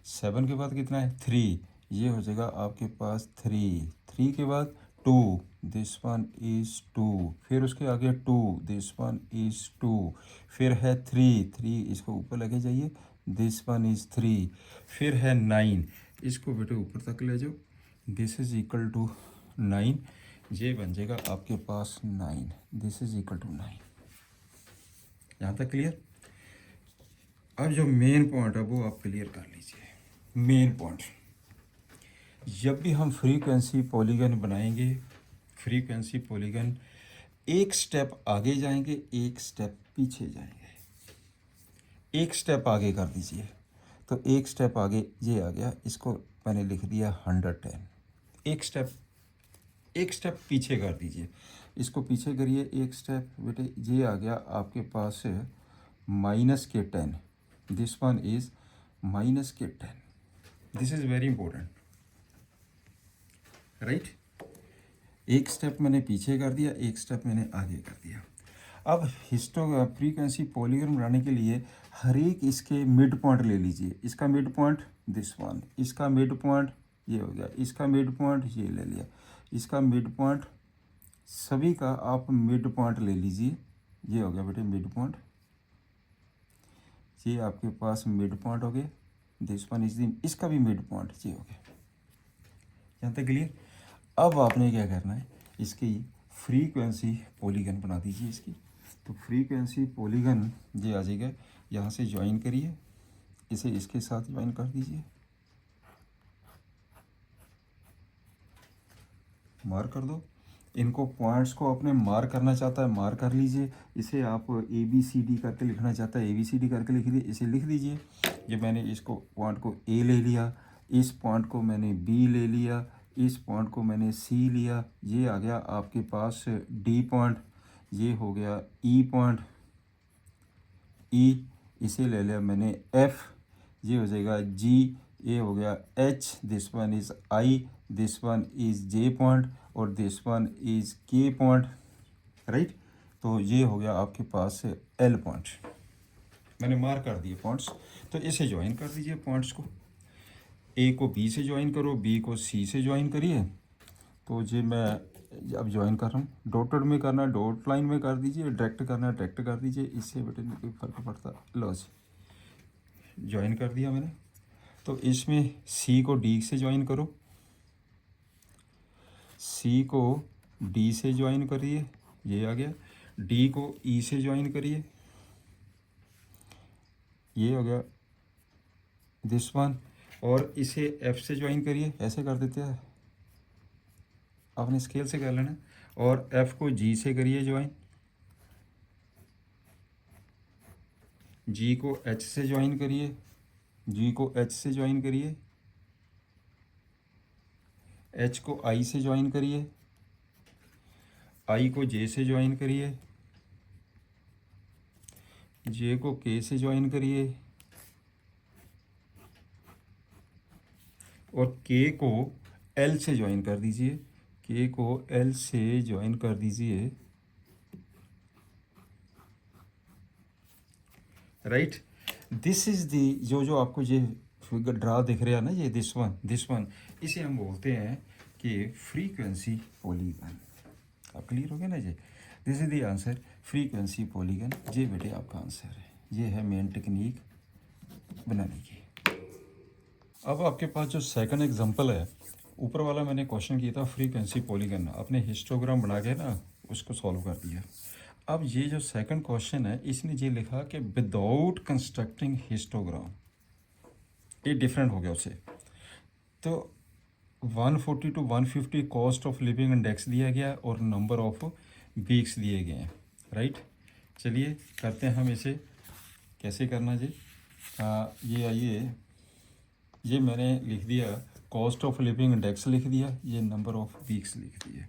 7 के बाद कितना है 3, ये हो जाएगा आपके पास 3 के बाद 2, दिस वन इज 2, फिर उसके आगे 2, दिस वन इज 2, फिर है 3, इसको ऊपर लेके जाइए, दिस वन इज 3, फिर है 9, इसको बेटे ऊपर तक ले जाओ, दिस इज इक्वल टू 9, ये बन जाएगा आपके पास 9, दिस इज इक्वल टू 9, यहाँ तक क्लियर। अब जो मेन पॉइंट है वो आप क्लियर कर लीजिए। मेन पॉइंट, जब भी हम फ्रीक्वेंसी पॉलीगन बनाएंगे, फ्रीक्वेंसी पॉलीगन एक स्टेप आगे जाएंगे, एक स्टेप पीछे जाएंगे, एक स्टेप आगे कर दीजिए, तो एक स्टेप आगे ये आ गया, इसको मैंने लिख दिया 110, एक स्टेप पीछे कर दीजिए, इसको पीछे करिए एक स्टेप बेटे, ये आ गया आपके पास -10, this one is -10, this is very important, right. एक स्टेप मैंने पीछे कर दिया, एक स्टेप मैंने आगे कर दिया। अब फ्रीक्वेंसी पॉलीगन बनाने के लिए हर एक इसके मिड पॉइंट ले लीजिए, इसका मिड पॉइंट दिस वन, इसका मिड पॉइंट ये हो गया, इसका मिड पॉइंट ये ले लिया, इसका मिड पॉइंट, सभी का आप मिड पॉइंट ले लीजिए, ये हो गया बेटे मिड पॉइंट, ये आपके पास मिड पॉइंट हो गया, दिस वन इज दी, इसका भी मिड पॉइंट ये हो गया, यहाँ तक क्लियर। अब आपने क्या करना है, इसकी फ्रीक्वेंसी पॉलीगन बना दीजिए इसकी, तो फ्रीक्वेंसी पॉलीगन ये आ जाएगा, यहाँ से ज्वाइन करिए, इसे इसके साथ ज्वाइन कर दीजिए, मार्क कर दो, इनको पॉइंट्स को अपने मार्क करना चाहता है मार्क कर लीजिए, इसे आप ABCD करके लिखना चाहता है ABCD करके लिख दीजिए, इसे लिख दीजिए। ये मैंने इसको पॉइंट को A ले लिया, इस पॉइंट को मैंने B ले लिया, इस पॉइंट को मैंने C लिया, ये आ गया आपके पास D पॉइंट, ये हो गया E पॉइंट, E, इसे ले लिया मैंने F, ये हो जाएगा G, ये हो गया H, this one is I, this one is J point, और this one is K point, right. तो ये हो गया आपके पास L पॉइंट, मैंने मार्क कर दिए पॉइंट्स, तो इसे ज्वाइन कर दीजिए पॉइंट्स को, A को B से ज्वाइन करो, B को C से ज्वाइन करिए, तो ये मैं अब ज्वाइन कर रहा हूँ, डॉटेड में करना है डॉट लाइन में कर दीजिए, डायरेक्ट करना है डायरेक्ट कर दीजिए, इससे बेटे नहीं कोई फ़र्क पड़ता, लो जी ज्वाइन कर दिया मैंने। तो इसमें C को D से ज्वाइन करो, C को D से ज्वाइन करिए, ये आ गया, D को E से ज्वाइन करिए, ये हो गया दिस वन, और इसे F से ज्वाइन करिए, ऐसे कर देते हैं, आपने स्केल से कर लेना, और F को G से करिए ज्वाइन, G को H से ज्वाइन करिए, G को H से ज्वाइन करिए, H को I से ज्वाइन करिए, I को J से ज्वाइन करिए, J को K से ज्वाइन करिए, और K को L से ज्वाइन कर दीजिए, K को L से ज्वाइन कर दीजिए, राइट। दिस इज़ दी, जो आपको ये फिगर ड्रा दिख रहा है ना, ये दिस वन, इसे हम बोलते हैं कि फ्रीक्वेंसी पॉलीगन। आप क्लियर हो गया ना जी, this is the answer, frequency polygon, ये बेटे आपका आंसर है, ये है मेन टेक्निक बनाने की। अब आपके पास जो सेकंड एग्जांपल है, ऊपर वाला मैंने क्वेश्चन किया था फ्रीक्वेंसी पॉलीगन, अपने हिस्टोग्राम बना के ना उसको सॉल्व कर दिया। अब ये जो सेकंड क्वेश्चन है, इसने ये लिखा कि विदाउट कंस्ट्रक्टिंग हिस्टोग्राम, ये डिफरेंट हो गया उससे। तो 140 to 150 cost of living index दिया गया और नंबर ऑफ वीक्स दिए गए हैं, राइट। चलिए करते हैं हम इसे, कैसे करना जी। ये आइए, ये मैंने लिख दिया कॉस्ट ऑफ लिविंग इंडेक्स लिख दिया, ये नंबर ऑफ वीक्स लिख दिए।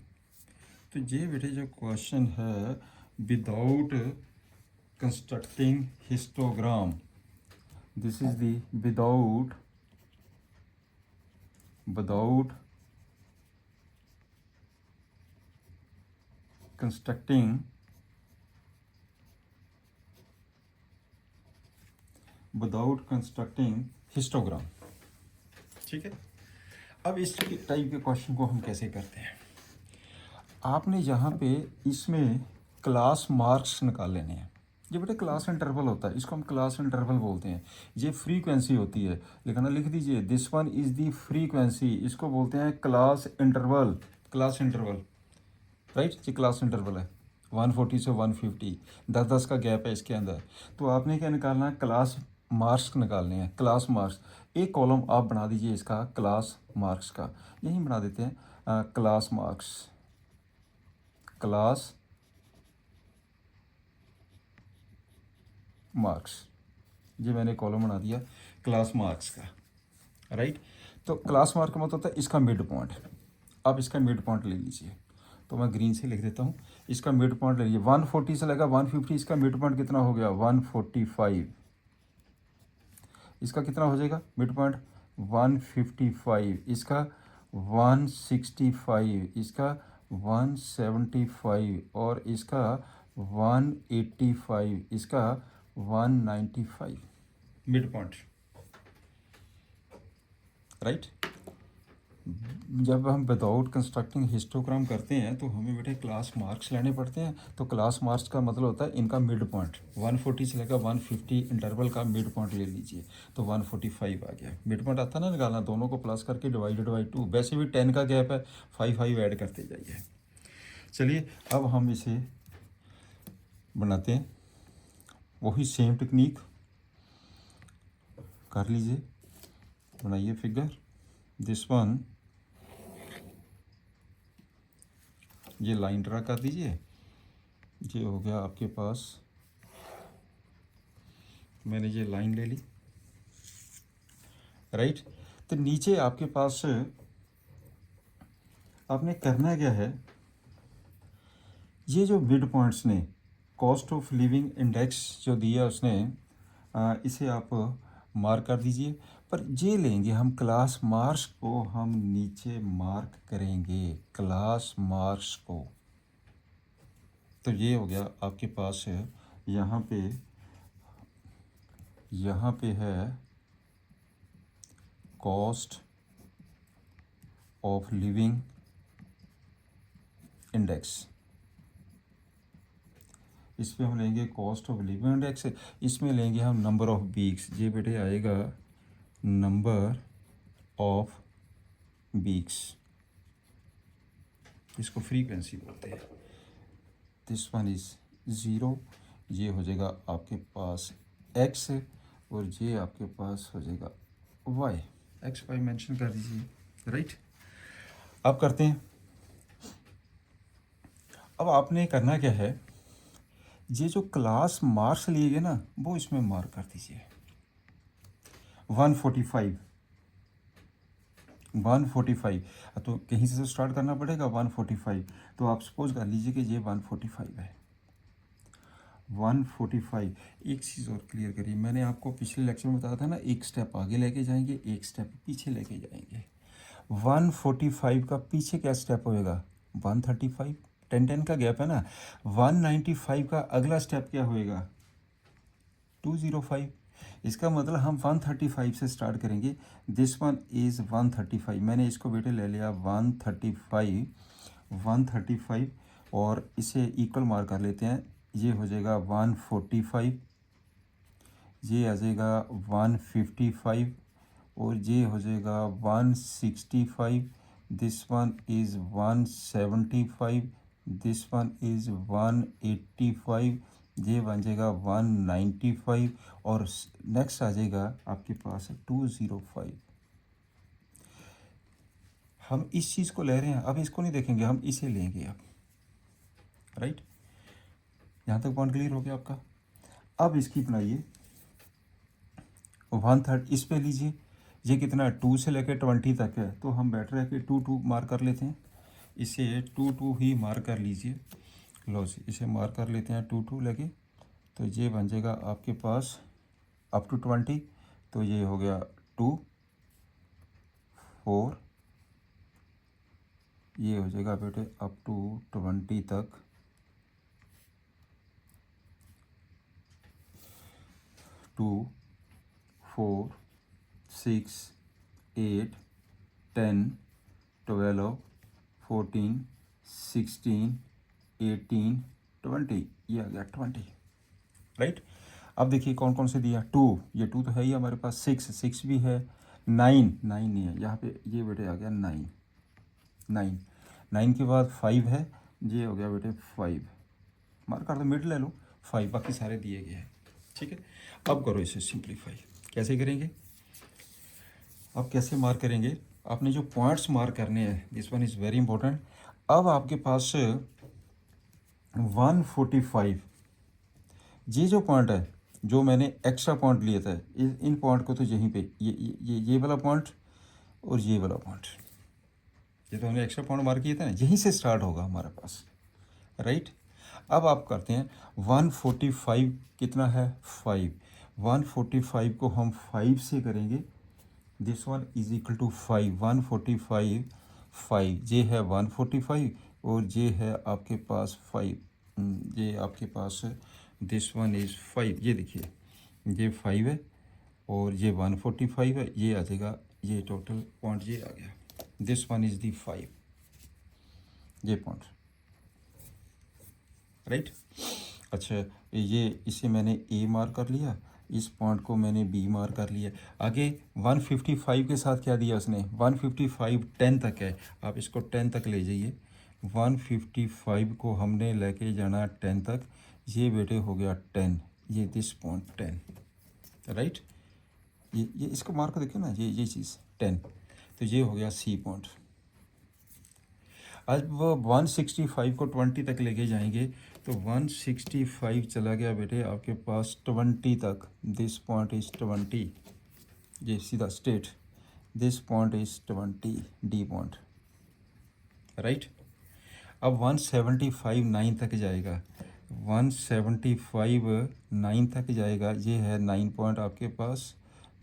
तो ये बेटे जो क्वेश्चन है, without constructing histogram, this is the without constructing histogram, ठीक है। अब इस टाइप के क्वेश्चन को हम कैसे करते हैं, आपने यहाँ पे इसमें क्लास मार्क्स निकाल लेने हैं। ये बेटा क्लास इंटरवल होता है, इसको हम क्लास इंटरवल बोलते हैं। ये फ्रीक्वेंसी होती है, लिखना लिख दीजिए, this one is the frequency, इसको बोलते हैं क्लास इंटरवल। राइट, ये क्लास इंटरवल है 140 से 150, 10-10 का गैप है इसके अंदर। तो आपने क्या निकालना है, क्लास मार्क्स निकालने हैं। क्लास मार्क्स, एक कॉलम आप बना दीजिए इसका क्लास मार्क्स का, यहीं बना देते हैं क्लास मार्क्स, ये मैंने कॉलम बना दिया क्लास मार्क्स का, राइट। तो क्लास मार्क का मतलब होता है इसका मिड पॉइंट। आप इसका मिड पॉइंट ले लीजिए, तो मैं ग्रीन से लिख देता हूँ, इसका मिड पॉइंट ले लीजिए 140 से लगा 150, इसका मिड पॉइंट कितना हो गया 145, इसका कितना हो जाएगा मिड पॉइंट 155, इसका 165, इसका 175 और इसका 185, इसका 195 मिड पॉइंट, राइट। जब हम विदाउट कंस्ट्रक्टिंग हिस्टोग्राम करते हैं तो हमें बेटे क्लास मार्क्स लेने पड़ते हैं। तो क्लास मार्क्स का मतलब होता है इनका मिड पॉइंट, 140 से लेकर 150 इंटरवल का मिड पॉइंट ले लीजिए, तो 145 आ गया। मिड पॉइंट आता है ना निकालना, दोनों को प्लस करके डिवाइडेड बाई 2, वैसे भी 10 का गैप है, 5 ऐड करते जाइए। चलिए अब हम इसे बनाते हैं, वही सेम टेक्निक कर लीजिए, बनाइए फिगर, दिस वन, ये लाइन ड्रा कर दीजिए, ये हो गया आपके पास, मैंने ये लाइन ले ली, राइट। तो नीचे आपके पास आपने करना क्या है, ये जो मिड पॉइंट्स ने कॉस्ट ऑफ लिविंग इंडेक्स जो दिया उसने, इसे आप मार्क कर दीजिए। पर ये लेंगे हम क्लास मार्क्स को, हम नीचे मार्क करेंगे क्लास मार्क्स को। तो ये हो गया आपके पास है, यहाँ पे है कॉस्ट ऑफ लिविंग इंडेक्स, इस पे हम लेंगे कॉस्ट ऑफ लिविंग इंडेक्स, इसमें लेंगे हम नंबर ऑफ वीक्स, ये बेटे आएगा नंबर ऑफ वीक्स, इसको फ्रीक्वेंसी बोलते हैं। दिस वन इज़ 0, ये हो जाएगा आपके पास x और ये आपके पास हो जाएगा y, x y मेंशन कर दीजिए, राइट। अब करते हैं, अब आपने करना क्या है, ये जो क्लास मार्क्स लिए गए ना वो इसमें मार्क कर दीजिए 145, तो कहीं से स्टार्ट करना पड़ेगा 145, तो आप सपोज कर लीजिए कि ये 145 है, 145। एक चीज़ और क्लियर करिए, मैंने आपको पिछले लेक्चर में बताया था ना, एक स्टेप आगे लेके जाएंगे, एक स्टेप पीछे लेके जाएंगे। 145 का पीछे क्या स्टेप होएगा 135, 10 का गैप है ना। 195 का अगला स्टेप क्या होएगा 205, इसका मतलब हम 135 से स्टार्ट करेंगे। दिस वन इज़ 135, मैंने इसको बेटे ले लिया 135 और इसे इक्वल मार्क कर लेते हैं, ये हो जाएगा 145, ये आ जाएगा 155 और ये हो जाएगा 165, this one is 175, this one is 185, ये बन जाएगा 195 और नेक्स्ट आ जाएगा आपके पास 205। हम इस चीज़ को ले रहे हैं, अब इसको नहीं देखेंगे, हम इसे लेंगे अब, राइट। यहाँ तक पॉइंट क्लियर हो गया आपका। अब इसकी बनाइए 1/3 इस पे लीजिए। ये कितना है, 2 से लेकर 20 तक है, तो हम बेटर है कि 2 मार्क कर लेते हैं। इसे 2 ही मार्क कर लीजिए। लो जी, इसे मार्क कर लेते हैं 2 लेके। तो ये बन जाएगा आपके पास अप टू 20, तो ये हो गया 2 4, ये हो जाएगा बेटे अप टू 20 तक। 2 4 6 8 10 12 14 16 18 20, ये आ गया 20, राइट। अब देखिए कौन कौन से दिया, 2, ये 2 तो है ही हमारे पास, 6 भी है, 9 नहीं है यहाँ पे, ये बेटे आ गया 9 के बाद 5 है, ये हो गया बेटे 5, मार्क कर दो, मिड ले लो, 5, बाकी सारे दिए गए हैं, ठीक है। अब करो इसे सिंप्लीफाई, कैसे करेंगे, अब कैसे मार्क करेंगे, आपने जो पॉइंट्स मार्क करने हैं, this one is very important. अब आपके पास 145, ये जो पॉइंट है, जो मैंने एक्स्ट्रा पॉइंट लिए थे, इन पॉइंट को तो यहीं पे ये वाला पॉइंट और ये वाला पॉइंट, ये तो हमने एक्स्ट्रा पॉइंट मार्क किए थे ना, यहीं से स्टार्ट होगा हमारे पास, राइट। अब आप करते हैं 145 कितना है 5, 145 को हम 5 से करेंगे, this one is equal to 5, 145 5, ये है 145 और ये है आपके पास 5, ये आपके पास दिस वन इज़ 5, ये देखिए ये 5 है और ये 145 है, ये आ जाएगा, ये टोटल पॉइंट ये आ गया, दिस वन इज़ दी 5, ये पॉइंट, राइट। अच्छा, ये इसे मैंने ए मार्क कर लिया, इस पॉइंट को मैंने बी मार्क कर लिया। आगे 155 के साथ क्या दिया उसने, 155 10 तक है, आप इसको 10 तक ले जाइए, 155 को हमने लेके जाना 10 तक, ये बेटे हो गया 10, ये दिस पॉइंट 10, राइट। ये इसको मार्क देखिए ना, ये चीज़ 10, तो ये हो गया सी पॉइंट। अब वो 165 को 20 तक लेके जाएंगे, तो 165 चला गया बेटे आपके पास 20 तक, दिस पॉइंट इज़ 20, ये सीधा straight, this point is 20 D point, right. अब 175 9 तक जाएगा, 175 9 तक जाएगा, ये है 9 पॉइंट आपके पास,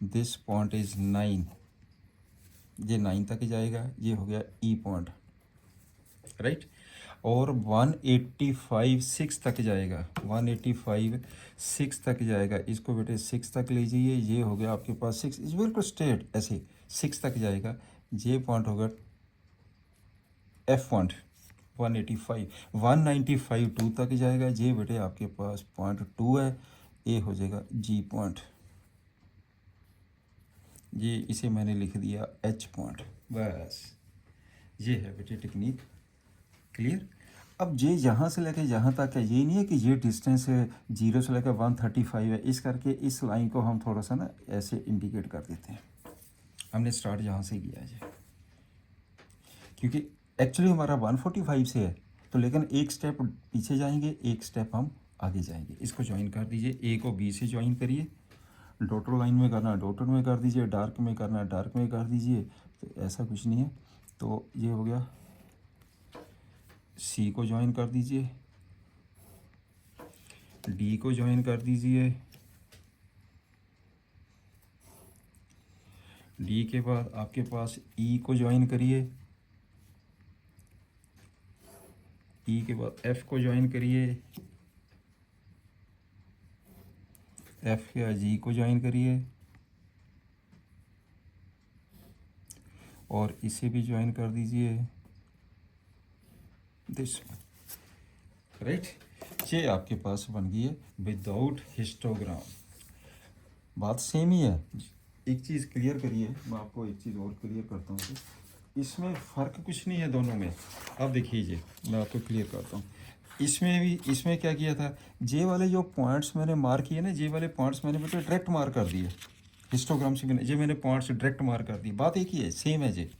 दिस पॉइंट इज़ 9, ये 9 तक जाएगा, ये हो गया ई पॉइंट, राइट। और 185 6 तक जाएगा, 185 6 तक जाएगा, इसको बेटे 6 तक ले जाइए, ये हो गया आपके पास 6, इस बिल्कुल स्ट्रेट ऐसे 6 तक जाएगा, ये पॉइंट होगा एफ पॉइंट 185, 195 2 तक जाएगा, ये बेटे आपके पास पॉइंट 2 है, ये हो जाएगा जी पॉइंट, ये इसे मैंने लिख दिया एच पॉइंट, बस ये है बेटे टेक्निक, क्लियर। अब ये यहाँ से लेकर यहाँ तक है, ये नहीं है कि ये डिस्टेंस 0 से लेकर 135 है, इस करके इस लाइन को हम थोड़ा सा ना ऐसे इंडिकेट कर देते हैं, हमने स्टार्ट यहाँ से किया है, क्योंकि एक्चुअली हमारा 145 से है, तो लेकिन एक स्टेप पीछे जाएंगे, एक स्टेप हम आगे जाएंगे, इसको ज्वाइन कर दीजिए, ए को बी से ज्वाइन करिए, डॉटर लाइन में करना है डॉटर में कर दीजिए, डार्क में करना है डार्क में कर दीजिए, तो ऐसा कुछ नहीं है। तो ये हो गया, सी को ज्वाइन कर दीजिए, डी को ज्वाइन कर दीजिए, डी के बाद आपके पास ई को ज्वाइन करिए, ई के बाद एफ को ज्वाइन करिए, एफ के जी को ज्वाइन करिए और इसे भी ज्वाइन कर दीजिए, दिस राइट। ये आपके पास बन गई है विदाउट हिस्टोग्राम, बात सेम ही है। एक चीज़ क्लियर करिए, मैं आपको एक चीज़ और क्लियर करता हूँ कि इसमें फ़र्क कुछ नहीं है दोनों में। अब देखिए, मैं आपको क्लियर करता हूँ, इसमें क्या किया था, जे वाले जो पॉइंट्स मैंने मार्क किए ना, जे वाले पॉइंट्स मैंने बेटा डायरेक्ट मार्क कर दिए हिस्टोग्राम से, जे मैंने पॉइंट्स डायरेक्ट मार्क कर दिए, बात एक ही है, सेम है जे,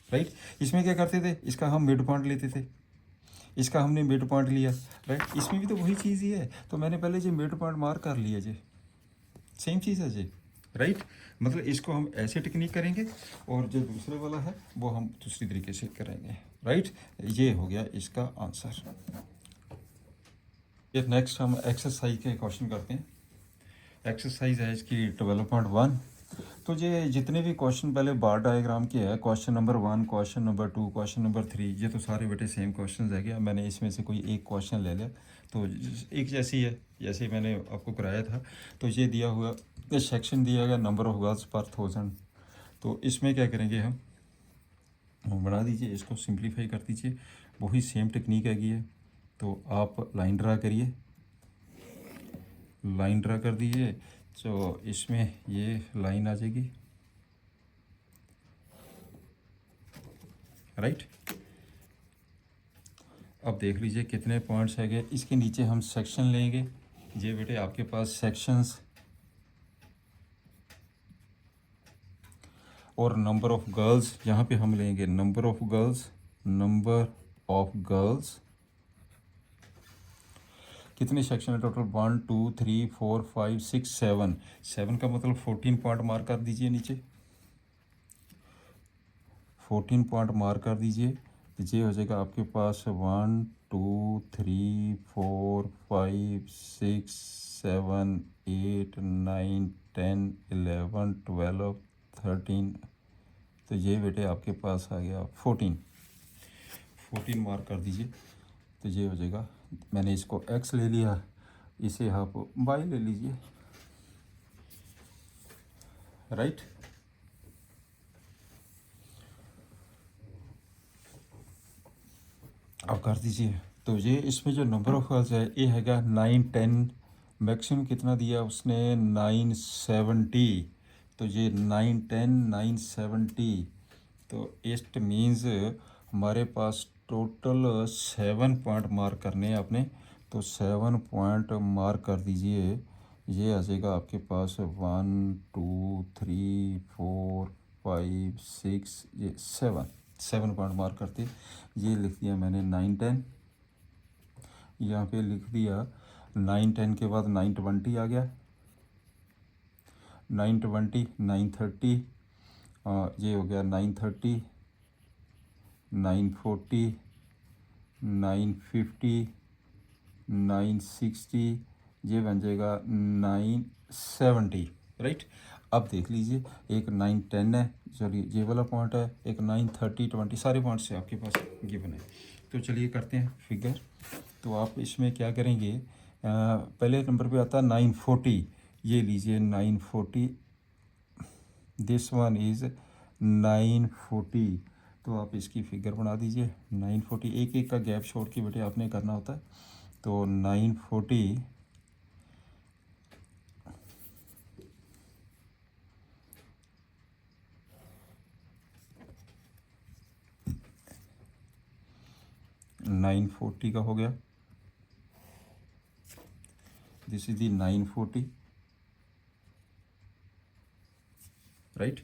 राइट। इसमें क्या करते थे, इसका हम मिड पॉइंट लेते थे, इसका हमने मिड पॉइंट लिया, राइट। इसमें भी तो वही चीज़ ही है, तो मैंने पहले जो मिड पॉइंट मार्क कर लिया जे, सेम चीज़ है जी, राइट। मतलब इसको हम ऐसे टेक्निक करेंगे और जो दूसरे वाला है वो हम दूसरी तरीके से करेंगे, राइट। ये हो गया इसका आंसर। ये नेक्स्ट हम एक्सरसाइज के क्वेश्चन करते हैं। एक्सरसाइज है इसकी 12.1। तो ये जितने भी क्वेश्चन पहले बार डायग्राम के है, question number 1, question number 2, question number 3, ये तो सारे बेटे सेम क्वेश्चन है। क्या मैंने इसमें से कोई एक क्वेश्चन ले लिया, तो एक जैसी है जैसे मैंने आपको कराया था। तो ये दिया हुआ सेक्शन दिया गया नंबर ऑफ गर्ल्स पर 1000। तो इसमें क्या करेंगे हम, बना दीजिए इसको, सिंप्लीफाई कर दीजिए, वही सेम टेक्निक हैगी है। तो आप लाइन ड्रा करिए, लाइन ड्रा कर दीजिए, तो इसमें ये लाइन आ जाएगी, राइट। अब देख लीजिए कितने पॉइंट्स है, इसके नीचे हम सेक्शन लेंगे। ये बेटे आपके पास सेक्शंस और नंबर ऑफ गर्ल्स, यहाँ पे हम लेंगे number of girls, number of girls. कितने सेक्शन है टोटल, 1 2 3 4 5 6 7, 7 का मतलब 14 पॉइंट मार्क कर दीजिए नीचे, 14 पॉइंट मार्क कर दीजिए। तो ये हो जाएगा आपके पास 1 2 3 4 5 6 7 8 9 10 11 12 13। तो ये बेटे आपके पास आ गया 14 मार्क कर दीजिए। तो ये हो जाएगा, मैंने इसको x ले लिया, इसे आप y ले लीजिए, राइट। अब कर दीजिए। तो ये इसमें जो नंबर ऑफ गर्ल्स है ये हैगा 9 10, मैक्सिमम कितना दिया उसने 970। तो ये 9 10 970, तो इट मीन्स हमारे पास टोटल 7 पॉइंट मार्क करने हैं आपने। तो 7 पॉइंट मार्क कर दीजिए, ये आ जाएगा आपके पास 1 2 3 4 5 6, ये 7 पॉइंट मार्क करते। ये लिख दिया मैंने 9 10, यहाँ पे लिख दिया 9 10 के बाद 9 20 आ गया, 9 20 9 30, ये हो गया 9 30 9 40 9 50 9 60, ये बन जाएगा 9 70, राइट। अब देख लीजिए एक 9 10 है, सॉरी ये वाला पॉइंट है, एक 9 30 20, सारे पॉइंट्स से आपके पास गिवन है। तो चलिए करते हैं फिगर। तो आप इसमें क्या करेंगे, पहले नंबर पे आता है 940, ये लीजिए 940, दिस वन इज़ 940। तो आप इसकी फिगर बना दीजिए 940, एक एक का गैप छोड़ के बेटे आपने करना होता है। तो 940 940 का हो गया, दिस इज दी 940, राइट।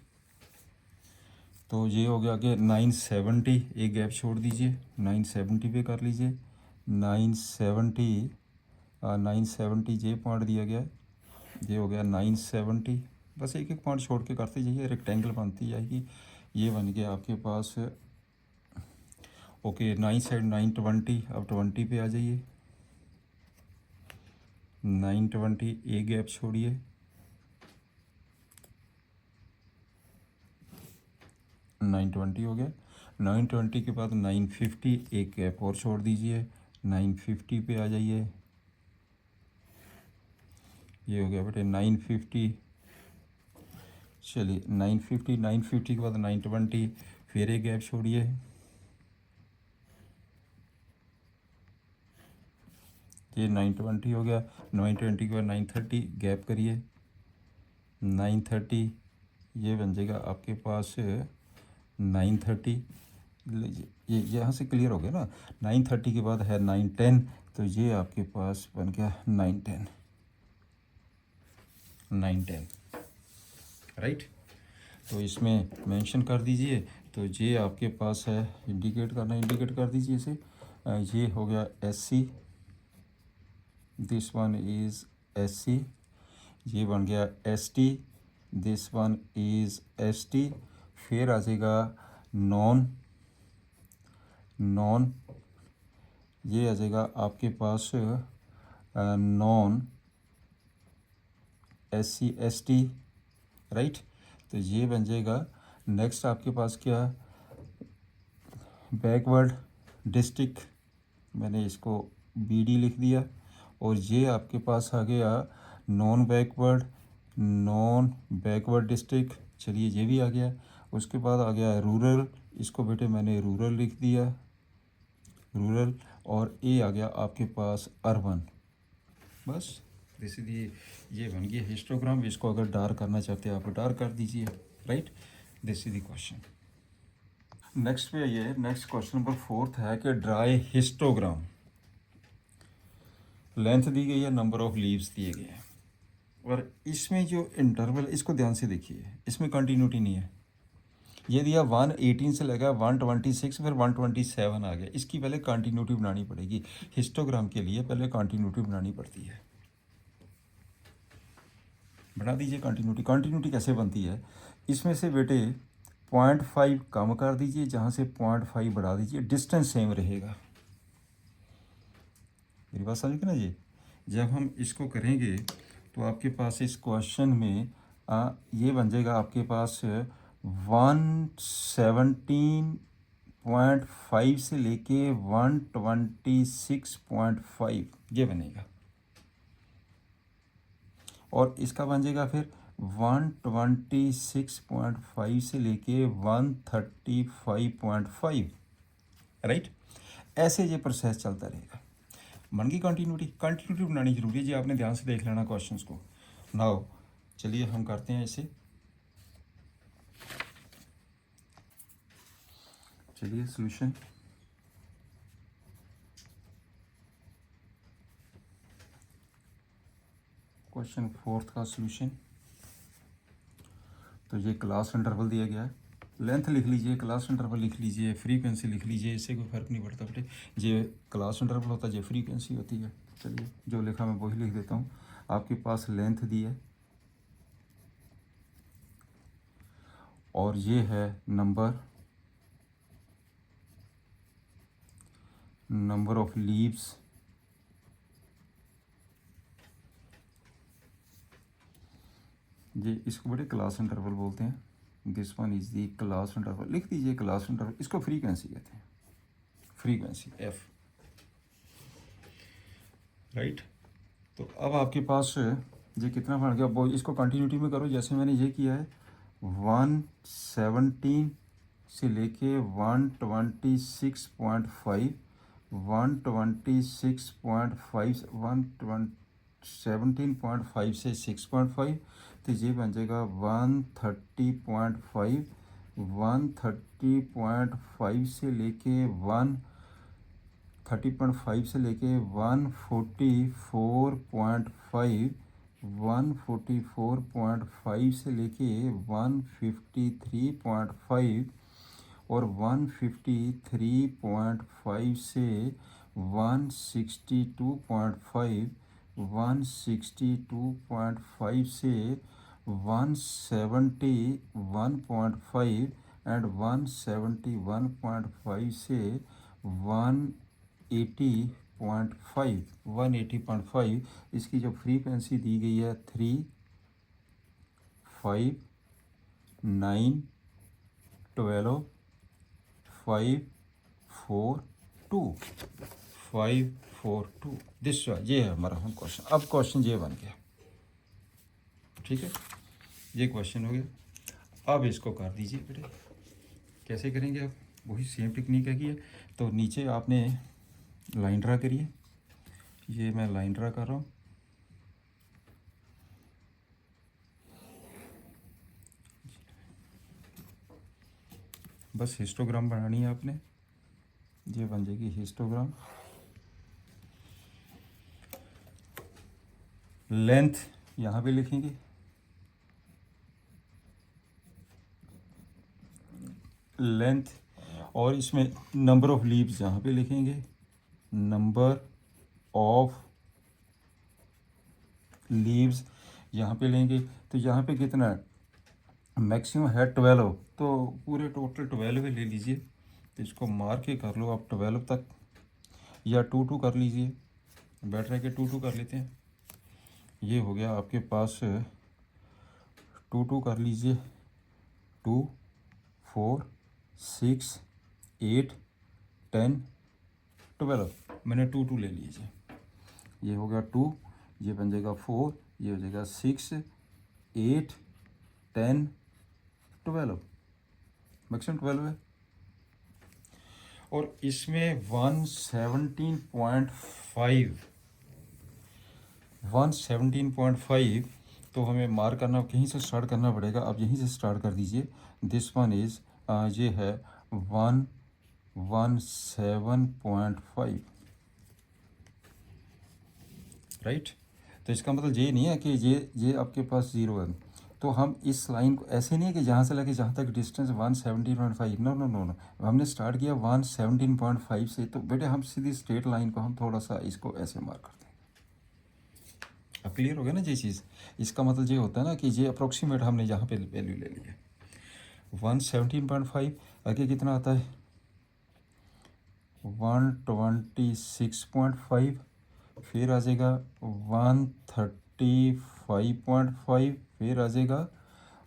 तो ये हो गया आगे 970, एक गैप छोड़ दीजिए, 970 पे कर लीजिए, 970 970 ये पॉइंट दिया गया है, ये हो गया 970। बस एक एक पॉइंट छोड़ के करते जाइए, रेक्टेंगल बनती जाएगी। ये बन गया आपके पास, ओके 9 साइड 920, अब 20 पे आ जाइए, 920 एक गैप छोड़िए, 920 हो गया। 920 के बाद 950, एक गैप और छोड़ दीजिए, 950 पे आ जाइए, ये हो गया बेटे 950। चलिए 950 के बाद 920, फिर एक गैप छोड़िए, ये 920 हो गया। 920 के बाद 930, गैप करिए, 930, ये बन जाएगा आपके पास 930, लीजिए ये यहाँ से क्लियर हो गया ना। 9:30 के बाद है 9:10, तो ये आपके पास बन गया 9:10, 9:10 राइट। तो इसमें मेंशन कर दीजिए। तो ये आपके पास है, इंडिकेट करना, इंडिकेट कर दीजिए इसे। ये हो गया SC, this one is SC। ये बन गया ST, this one is ST। फिर आ जाएगा नॉन, नॉन ये आ जाएगा आपके पास नॉन SC ST राइट। तो ये बन जाएगा। नेक्स्ट आपके पास क्या, बैकवर्ड डिस्ट्रिक्ट, मैंने इसको BD लिख दिया। और ये आपके पास आ गया non backward, non backward district, चलिए ये भी आ गया। उसके बाद आ गया रूरल, इसको बेटे मैंने रूरल लिख दिया, रूरल। और ए आ गया आपके पास अर्बन। बस बेसिकली ये बन गया हिस्टोग्राम। इसको अगर डार्क करना चाहते हैं आप डार्क कर दीजिए, right. This is the question. Next पे ये नेक्स्ट क्वेश्चन नंबर 4 है कि ड्राई हिस्टोग्राम। लेंथ दी गई है, नंबर ऑफ लीव्स दिए गए हैं, और इसमें जो इंटरवल, इसको ध्यान से देखिए, इसमें कंटिन्यूटी नहीं है। ये दिया 118 से लगा 126, फिर 127 आ गया। इसकी पहले कंटिन्यूटी बनानी पड़ेगी। हिस्टोग्राम के लिए पहले कंटिन्यूटी बनानी पड़ती है। बना दीजिए कंटिन्यूटी। कंटिन्यूटी कैसे बनती है, इसमें से बेटे 0.5 कम कर दीजिए, जहाँ से 0.5 बढ़ा दीजिए, डिस्टेंस सेम रहेगा। मेरी बात समझ गए ना जी। जब हम इसको करेंगे तो आपके पास इस क्वेश्चन में ये बन जाएगा आपके पास 117.5 से लेके 126.5 ये बनेगा। और इसका बन जाएगा फिर 126.5 से लेके 135.5 राइट। ऐसे ये प्रोसेस चलता रहेगा। मन की कंटिन्यूटी, कंटिन्यूटी बनानी जरूरी है जी, आपने ध्यान से देख लेना क्वेश्चंस को। नाउ चलिए हम करते हैं इसे। चलिए सॉल्यूशन, क्वेश्चन 4 का सॉल्यूशन। तो ये क्लास इंटरवल दिया गया है, लेंथ लिख लीजिए, क्लास इंटरवल लिख लीजिए, फ्रीक्वेंसी लिख लीजिए, इससे कोई फ़र्क नहीं पड़ता बेटे। ये क्लास इंटरवल होता है, ये फ्रीक्वेंसी होती है। चलिए जो लिखा मैं वही लिख देता हूँ। आपके पास लेंथ दी है, और ये है नंबर ऑफ लीव्स, ये इसको बड़े क्लास इंटरवल बोलते हैं। This one is the class interval, लिख दीजिए क्लास इंटरवल। इसको फ्रीक्वेंसी कहते हैं, फ्रीक्वेंसी F राइट। तो अब आपके पास ये कितना बन गया, वो इसको कंटिन्यूटी में करो जैसे मैंने ये किया है। 117 से लेके 126.5, 126.5, 117.5 से 6.5, तो ये बन जाएगा 130.5, 130.5 से लेके 130.5 से लेके 144.5, 144.5 से लेके 153.5, और 153.5 से 162.5, 162.5 से 171.5, एंड 171.5 से 180.5, 180.5। इसकी जो फ्रीक्वेंसी दी गई है 3, 5, 9, 12, 5, 4, 2, 5, 4, 2। दिस ये है हमारा हम क्वेश्चन। अब क्वेश्चन ये बन गया, ठीक है, ये क्वेश्चन हो गया। अब इसको कर दीजिए बेटे। कैसे करेंगे आप, वही सेम टेक्निक है कि तो नीचे आपने लाइन ड्रा करिए। ये मैं लाइन ड्रा कर रहा हूँ। बस हिस्टोग्राम बनानी है आपने, ये बन जाएगी हिस्टोग्राम। लेंथ यहाँ पे लिखेंगे, लेंथ, और इसमें नंबर ऑफ लीव्स यहाँ पे लिखेंगे, नंबर ऑफ लीव्स यहाँ पे लेंगे। तो यहाँ पे कितना है, मैक्सिमम है 12, तो पूरे टोटल 12 ले लीजिए। तो इसको मार के कर लो आप 12 तक, या 2 कर लीजिए, बेटर है कि 2 कर लेते हैं। ये हो गया आपके पास 2 कर लीजिए, 2 4 6 8 10 12, मैंने 2 ले लीजिए। ये हो गया 2, ये बन जाएगा 4, ये हो जाएगा 6 8 10 12, मैक्सिमम 12 है। और इसमें 117.5 तो हमें मार्क करना, कहीं से स्टार्ट करना पड़ेगा। आप यहीं से स्टार्ट कर दीजिए। दिस वन इज़ ये है 117.5, राइट। तो इसका मतलब ये नहीं है कि ये आपके पास 0 है। तो हम इस लाइन को ऐसे नहीं है कि जहाँ से लेके जहाँ तक distance 117.5, no no no no, हमने स्टार्ट किया 117.5 से। तो बेटे हम सीधी स्ट्रेट लाइन को हम थोड़ा सा इसको ऐसे मार्क करते हैं। अब क्लियर हो गया ना ये चीज़। इसका मतलब ये होता है ना कि ये अप्रोक्सीमेट हमने यहाँ पे वैल्यू ले ली है। 117.5 आगे कितना आता है, 126.5, फिर आ जाएगा 135.5, फिर आ जाएगा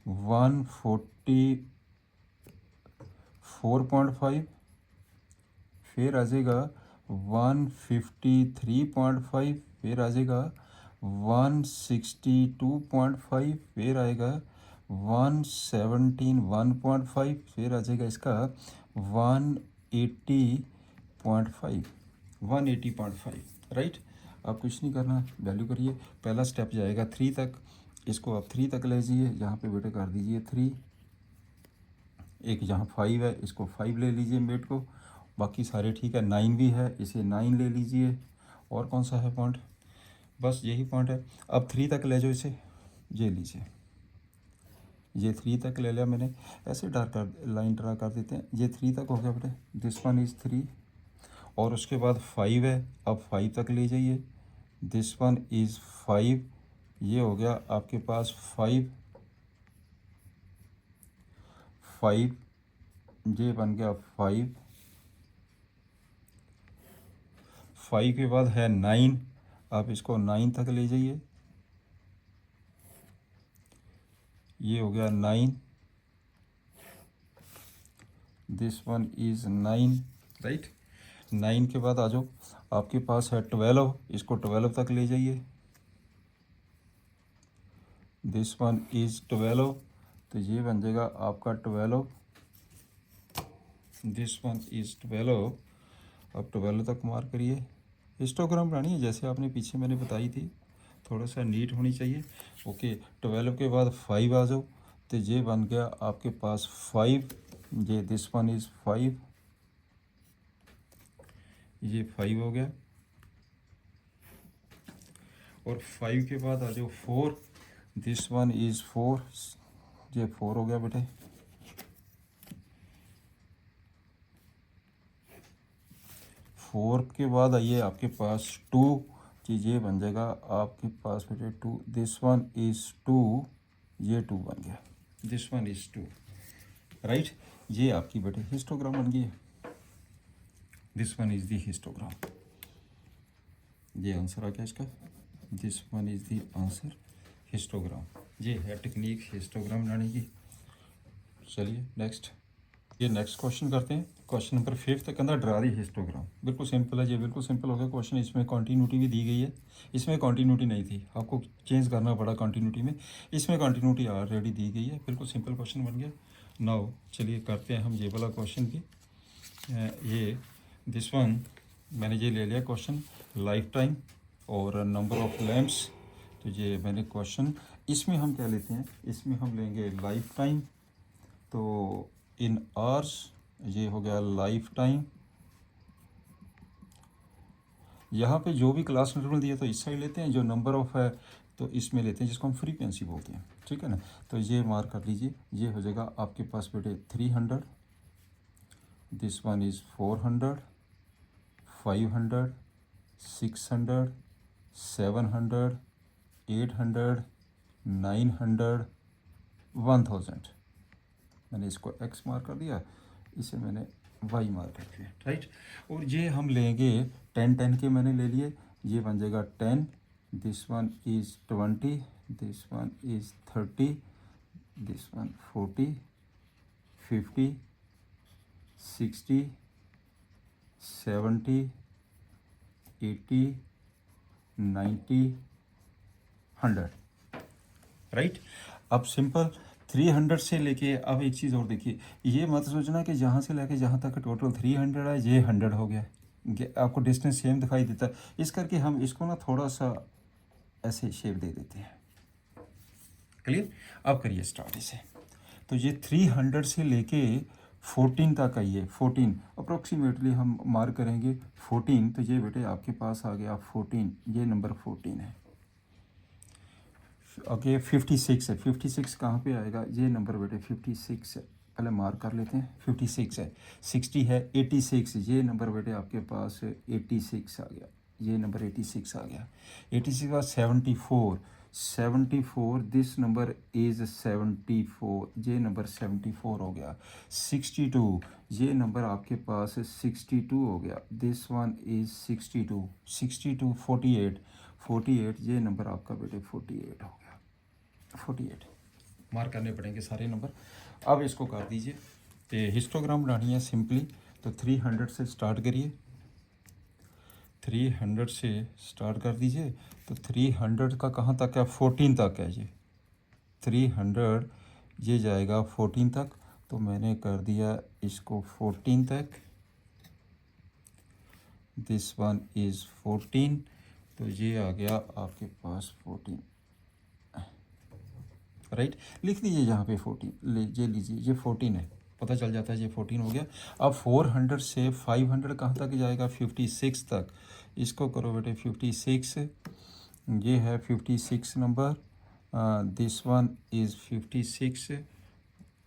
144.5, फिर आ जाएगा 153.5, फिर आ जाएगा 162.5, फिर आएगा 171.5, फिर आ जाएगा इसका 180.5, राइट। आप कुछ नहीं करना, वैल्यू करिए। पहला स्टेप जाएगा 3 तक, इसको आप 3 तक ले जाइए, यहाँ पे बेटे कर दीजिए 3। एक यहाँ 5 है, इसको 5 ले लीजिए मेट को, बाकी सारे ठीक है। 9 भी है, इसे 9 ले लीजिए। और कौन सा है पॉइंट, बस यही पॉइंट है। अब 3 तक ले जाओ इसे, ये लीजिए, ये 3 तक ले लिया मैंने। ऐसे ड्रा कर, लाइन ड्रा कर देते हैं। ये 3 तक हो गया बेटे, दिस वन इज़ 3। और उसके बाद 5 है, अब 5 तक ले जाइए, दिस वन इज़ 5। ये हो गया आपके पास 5, ये बन गया 5। 5 के बाद है 9, आप इसको 9 तक ले जाइए, ये हो गया 9, दिस वन इज़ 9, राइट। 9 के बाद आ जाओ, आपके पास है 12, इसको 12 तक ले जाइए, दिस वन इज़ 12। तो ये बन जाएगा आपका 12, दिस वन इज़ 12। अब 12 तक मार्क करिए। हिस्टोग्राम बनानी है जैसे आपने पीछे मैंने बताई थी, थोड़ा सा नीट होनी चाहिए। ओके, 12 के बाद 5 आ जाओ, तो ये बन गया आपके पास 5, ये दिस वन इज़ 5, ये 5 हो गया। और 5 के बाद आ जाओ 4, दिस वन इज़ 4, ये 4 हो गया बेटे। 4 के बाद आइए आपके पास 2, ये बन जाएगा आपके पास बेटे 2, दिस वन इज़ 2, ये 2 बन गया, दिस वन इज़ 2, राइट। ये आपकी बेटे हिस्टोग्राम बन गई है। This one is the histogram, ये आंसर आ गया इसका। This one is the answer, histogram. ये है टेक्निक हिस्टोग्राम बनाने की। चलिए नेक्स्ट, ये नेक्स्ट क्वेश्चन करते हैं। क्वेश्चन नंबर 5 के अंदर ड्रा दी हिस्टोग्राम, बिल्कुल सिंपल है, ये बिल्कुल सिंपल हो गया क्वेश्चन। इसमें कंटिन्यूटी भी दी गई है, इसमें कंटिन्यूटी नहीं थी, आपको चेंज करना पड़ा कंटिन्यूटी में। इसमें कंटिन्यूटी ऑलरेडी दी गई है, बिल्कुल सिंपल क्वेश्चन बन गया। नाउ चलिए करते हैं हम ये वाला क्वेश्चन भी। ये दिस वन मैंने ये ले लिया क्वेश्चन, लाइफ टाइम और नंबर ऑफ लैम्प्स। तो ये मैंने क्वेश्चन, इसमें हम क्या लेते हैं, इसमें हम लेंगे लाइफ टाइम, तो इन आवर्स ये हो गया लाइफ टाइम। यहाँ पे जो भी क्लास इंटरवल दिया तो इस साइड लेते हैं, जो नंबर ऑफ है तो इसमें लेते हैं, जिसको हम फ्रीक्वेंसी बोलते हैं, ठीक है ना। तो ये मार्क कर लीजिए, ये हो जाएगा आपके पास बेटे 300, दिस वन इज़ 400, 500, 600, 700, 800, 900, 1000। मैंने इसको एक्स मार्क कर दिया, इसे मैंने वाई मार्क कर दिया, राइट। और ये हम लेंगे 10 के मैंने ले लिए, ये बन जाएगा 10, this one is 20, this one is 30, this one 40, 50, 60, 70, 80, 90, 100, right. अब सिंपल 300 से लेके, अब एक चीज़ और देखिए, ये मत सोचना कि जहाँ से लेके जहाँ तक टोटल 300 है ये 100 हो गया, आपको डिस्टेंस सेम दिखाई देता है, इस करके हम इसको ना थोड़ा सा ऐसे शेप दे देते हैं। क्लियर। अब करिए स्टार्ट इसे। तो ये 300 से लेके 14 तक आई है, 14 अप्रोक्सीमेटली हम मार्क करेंगे 14, तो ये बेटे आपके पास आ गया 14, ये नंबर 14 है। ओके 56 है, 56 कहाँ पे आएगा, ये नंबर बेटे 56 है, पहले मार्क कर लेते हैं, 56 है। 60 है, 86, ये नंबर बेटे आपके पास 86 आ गया, ये नंबर 86 आ गया। 86 का 74, 74, दिस नंबर इज़ 74, ये नंबर 74 हो गया। 62, ये नंबर आपके पास 62 हो गया, दिस वन इज़ 62, 62, 48, 48, ये नंबर आपका बेटे 48 हो गया, 48 मार्क करने पड़ेंगे सारे नंबर। अब इसको कर दीजिए, तो हिस्टोग्राम बनानी है सिंपली, तो 300 से स्टार्ट करिए, 300 से स्टार्ट कर दीजिए। तो 300 का कहाँ तक है, 14 तक है ये, 300 ये जाएगा 14 तक, तो मैंने कर दिया इसको 14 तक, दिस वन इज़ 14, तो ये आ गया आपके पास 14, राइट। लिख दीजिए यहाँ पे 14, ये लीजिए, ये 14 है, पता चल जाता है ये 14 हो गया। अब 400 से 500 कहाँ तक जाएगा, 56 तक, इसको करो बेटे 56, ये है 56 नंबर, दिस वन इज़ 56,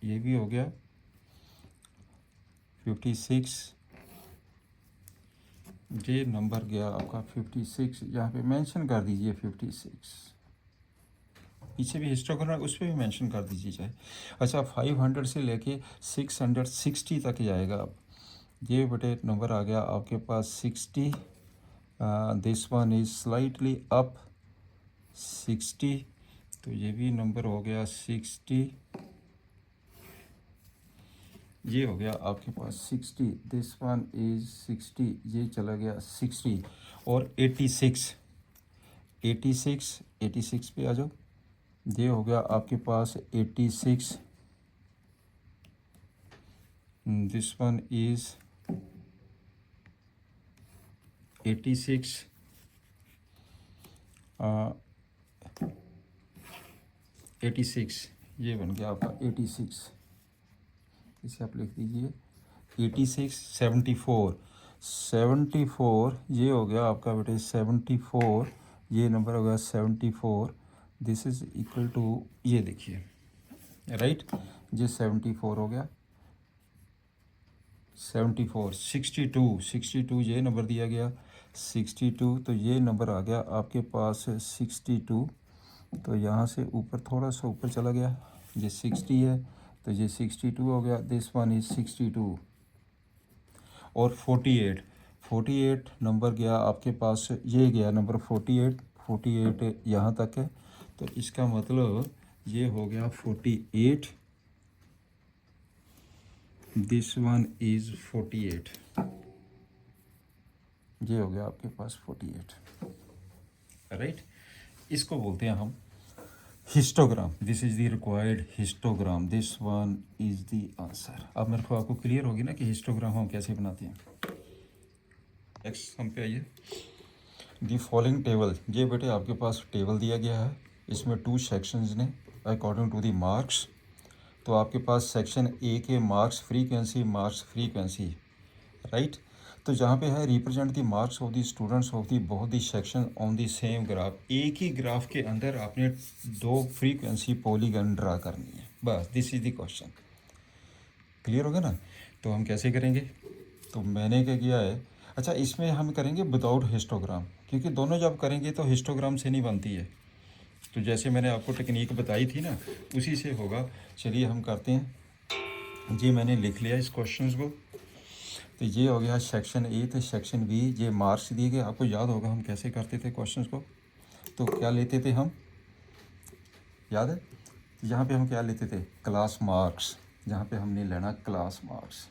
ये भी हो गया 56, ये नंबर गया आपका 56, यहाँ पे मेंशन कर दीजिए 56, पीछे भी हिस्टोग्राम उस पर भी मेंशन कर दीजिए चाहे। अच्छा 500 से लेके 660 तक जाएगा, अब ये बटे नंबर आ गया आपके पास 60, this one is slightly up 60, तो ये भी नंबर हो गया 60, ये हो गया आपके पास 60, दिस वन इज़ 60, ये चला गया 60, और 86, 86, 86 पे आ जाओ, ये हो गया आपके पास 86, दिस वन इज़ 86, 86, ये बन गया आपका 86, इसे आप लिख दीजिए 86, 74, 74, ये हो गया आपका बेटे 74, ये नंबर हो गया 74, दिस इज़ इक्वल टू, ये देखिए राइट, ये 74 हो गया, 74, 62, 62 ये नंबर दिया गया 62, तो ये नंबर आ गया आपके पास 62, तो यहाँ से ऊपर थोड़ा सा ऊपर चला गया, ये 60 है, तो ये 62 हो गया, दिस वन इज़ 62, और 48, 48 नंबर गया आपके पास, ये गया नंबर 48, 48 यहाँ तक है, तो इसका मतलब ये हो गया 48, दिस वन इज़ 48, ये हो गया आपके पास 48, राइट। इसको बोलते हैं हम histogram, this is the required histogram, this one is the answer. अब मेरे को आपको क्लियर होगी ना कि हिस्टोग्राम हम कैसे बनाते हैं। नेक्स्ट हम पे आइए, दी फॉलोइंग टेबल, ये बेटे आपके पास टेबल दिया गया है, इसमें 2 सेक्शंस ने अकॉर्डिंग टू द मार्क्स, तो आपके पास सेक्शन ए के मार्क्स फ्रीक्वेंसी, राइट। तो जहाँ पे है represent the marks of the students of the both the section on the same graph, एक ही ग्राफ के अंदर आपने दो फ्रीक्वेंसी पॉलीगन ड्रा करनी है, बस this is the question. Clear हो गया ना। तो हम कैसे करेंगे, तो मैंने क्या किया है, अच्छा इसमें हम करेंगे विदाउट हिस्टोग्राम, क्योंकि दोनों जब करेंगे तो हिस्टोग्राम से नहीं बनती है। तो जैसे मैंने आपको टेक्निक बताई थी ना, उसी से होगा। चलिए हम करते हैं जी। मैंने लिख लिया इस क्वेश्चन को। तो ये हो गया सेक्शन ए, तो सेक्शन बी, ये मार्क्स दिए गए। आपको याद होगा हम कैसे करते थे क्वेश्चन को, तो क्या लेते थे हम, याद है। यहाँ पे हम क्या लेते थे, क्लास मार्क्स। जहाँ पे हमने लेना क्लास मार्क्स,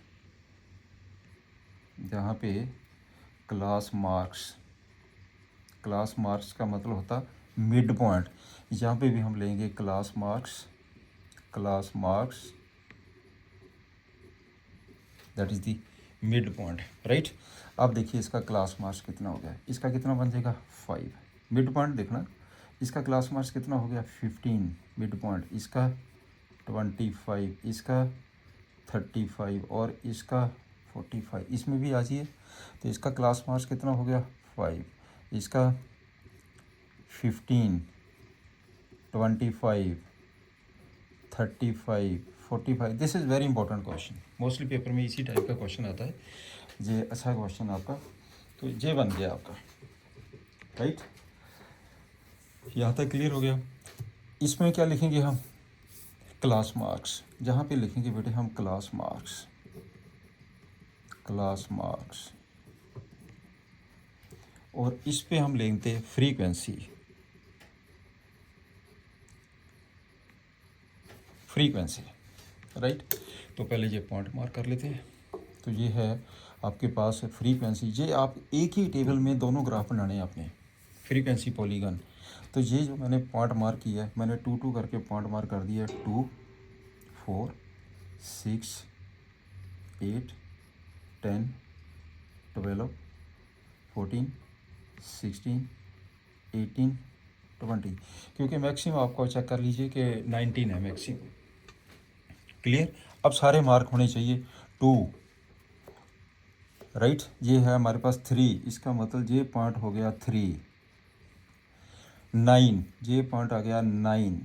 जहाँ पे क्लास मार्क्स का मतलब होता मिड पॉइंट। यहाँ पे भी हम लेंगे class marks that is the mid point, right. अब देखिए इसका क्लास मार्क्स कितना हो गया, इसका कितना बन जाएगा 5। मिड पॉइंट देखना, इसका क्लास मार्क्स कितना हो गया 15, मिड पॉइंट इसका 25, इसका 35 और इसका 45, इसमें भी आ जाइए। तो इसका क्लास मार्क्स कितना हो गया 5, इसका 15, 25, 35, 45। This is very important question, mostly paper में इसी टाइप का क्वेश्चन आता है। ये अच्छा क्वेश्चन आपका, तो ये बन गया आपका, राइट। यहाँ तक क्लियर हो गया। इसमें क्या लिखेंगे हम, क्लास मार्क्स। जहाँ पे लिखेंगे बेटे हम क्लास मार्क्स, और इस पे हम लेंगे फ्रीक्वेंसी, राइट। तो पहले ये पॉइंट मार्क कर लेते हैं। तो ये है आपके पास फ्रीक्वेंसी। ये आप एक ही टेबल में दोनों ग्राफ बनाने हैं आपने, फ्रीक्वेंसी पॉलीगन। तो ये जो मैंने पॉइंट मार्क किया है, मैंने 2 2 करके पॉइंट मार्क कर दिया, 2 4 6 8 10 12 14 16 18 20, क्योंकि मैक्सिमम आपको चेक कर लीजिए कि 19 है मैक्सिमम। क्लियर। अब सारे मार्क होने चाहिए 2, राइट। ये है हमारे पास 3, इसका मतलब ये पॉइंट हो गया 3, 9, ये पॉइंट आ गया 9,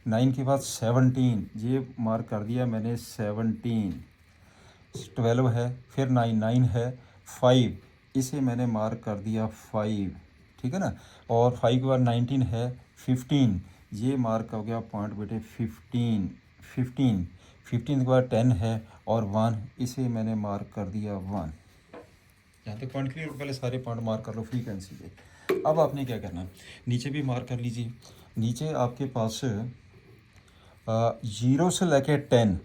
9 के बाद 17, ये मार्क कर दिया मैंने 17, 12 है, फिर 9 9 है, 5, इसे मैंने मार्क कर दिया 5, ठीक है ना। और 5 के बाद 19 है, 15, ये मार्क हो गया पॉइंट बेटे 15, 15 के बाद 10 है और 1, इसे मैंने मार्क कर दिया 1। यहाँ तक पॉइंट क्लियर। पहले सारे पॉइंट मार्क कर लो फ्रीक्वेंसी पे। अब आपने क्या करना, नीचे भी मार्क कर लीजिए। नीचे आपके पास 0 से लेके 10,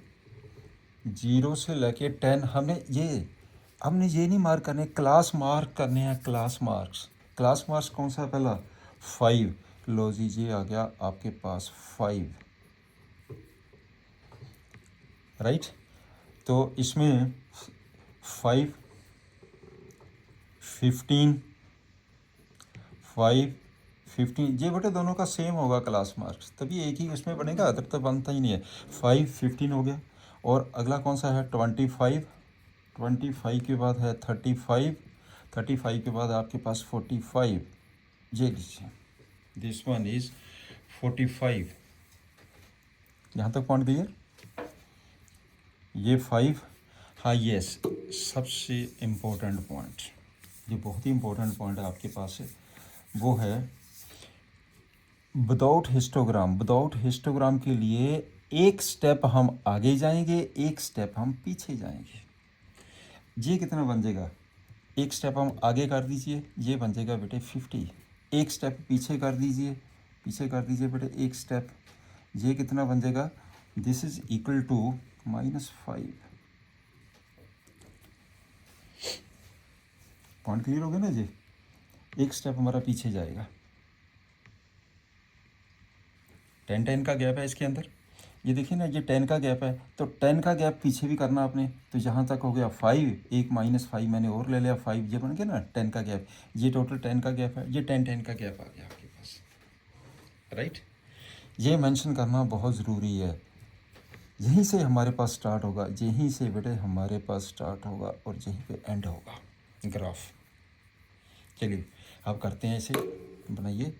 0 से लेके 10 हमने ये नहीं मार्क करने, क्लास मार्क करने हैं, क्लास मार्क्स कौन सा पहला 5। लो जी, ये आ गया आपके पास 5, राइट। तो इसमें 5 15 5 15, ये बेटे दोनों का सेम होगा क्लास मार्क्स, तभी एक ही उसमें बनेगा, तब तक बनता ही नहीं है। 5 15 हो गया, और अगला कौन सा है 25, 25 के बाद है 35, 35 के बाद आपके पास 45, ये लीजिए, दिस वन इज 45। यहाँ तक पॉइंट क्लियर। ये 5, हाँ यस, सबसे इम्पोर्टेंट पॉइंट, ये बहुत ही इम्पोर्टेंट पॉइंट है आपके पास है, वो है विदाउट हिस्टोग्राम के लिए एक स्टेप हम आगे जाएंगे, एक स्टेप हम पीछे जाएंगे। ये कितना बन जाएगा, एक स्टेप हम आगे कर दीजिए, ये बन जाएगा बेटे 50, एक स्टेप पीछे कर दीजिए बेटे एक स्टेप, ये कितना बन जाएगा, this is equal to -5। Point clear हो गया ना जी। एक स्टेप हमारा पीछे जाएगा, 10 का गैप है इसके अंदर, ये देखिए ना, ये 10 का गैप है, तो 10 का गैप पीछे भी करना आपने। तो यहाँ तक हो गया 5, एक -5 मैंने और ले लिया 5, ये बन गया ना 10 का गैप। ये टोटल 10 का गैप है, ये 10 का गैप आ गया आपके पास, राइट। ये मेंशन करना बहुत ज़रूरी है, यहीं से हमारे पास स्टार्ट होगा, यहीं से बेटे हमारे पास स्टार्ट होगा और यहीं पे एंड होगा ग्राफ। चलिए आप करते हैं, ऐसे बनाइए।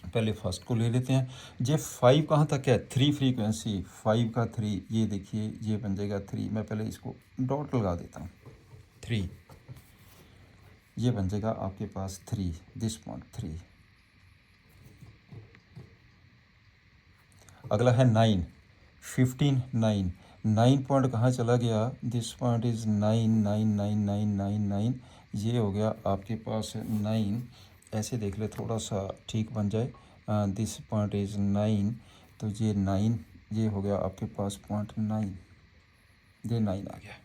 पहले फर्स्ट को ले लेते हैं। ये 5 कहाँ तक है, 3 फ्रीक्वेंसी, 5 का 3, ये देखिए ये बन जाएगा 3। मैं पहले इसको डॉट लगा देता हूँ, 3, ये बन जाएगा आपके पास 3, दिस पॉइंट 3। अगला है 9, 15, 9, 9 पॉइंट कहाँ चला गया, दिस पॉइंट इज़ 9, 9, 9, 9, 9, 9, ये हो गया आपके पास 9। ऐसे देख ले थोड़ा सा ठीक बन जाए, दिस पॉइंट इज़ 9, तो ये 9, ये हो गया आपके पास पॉइंट 9, ये 9 आ गया,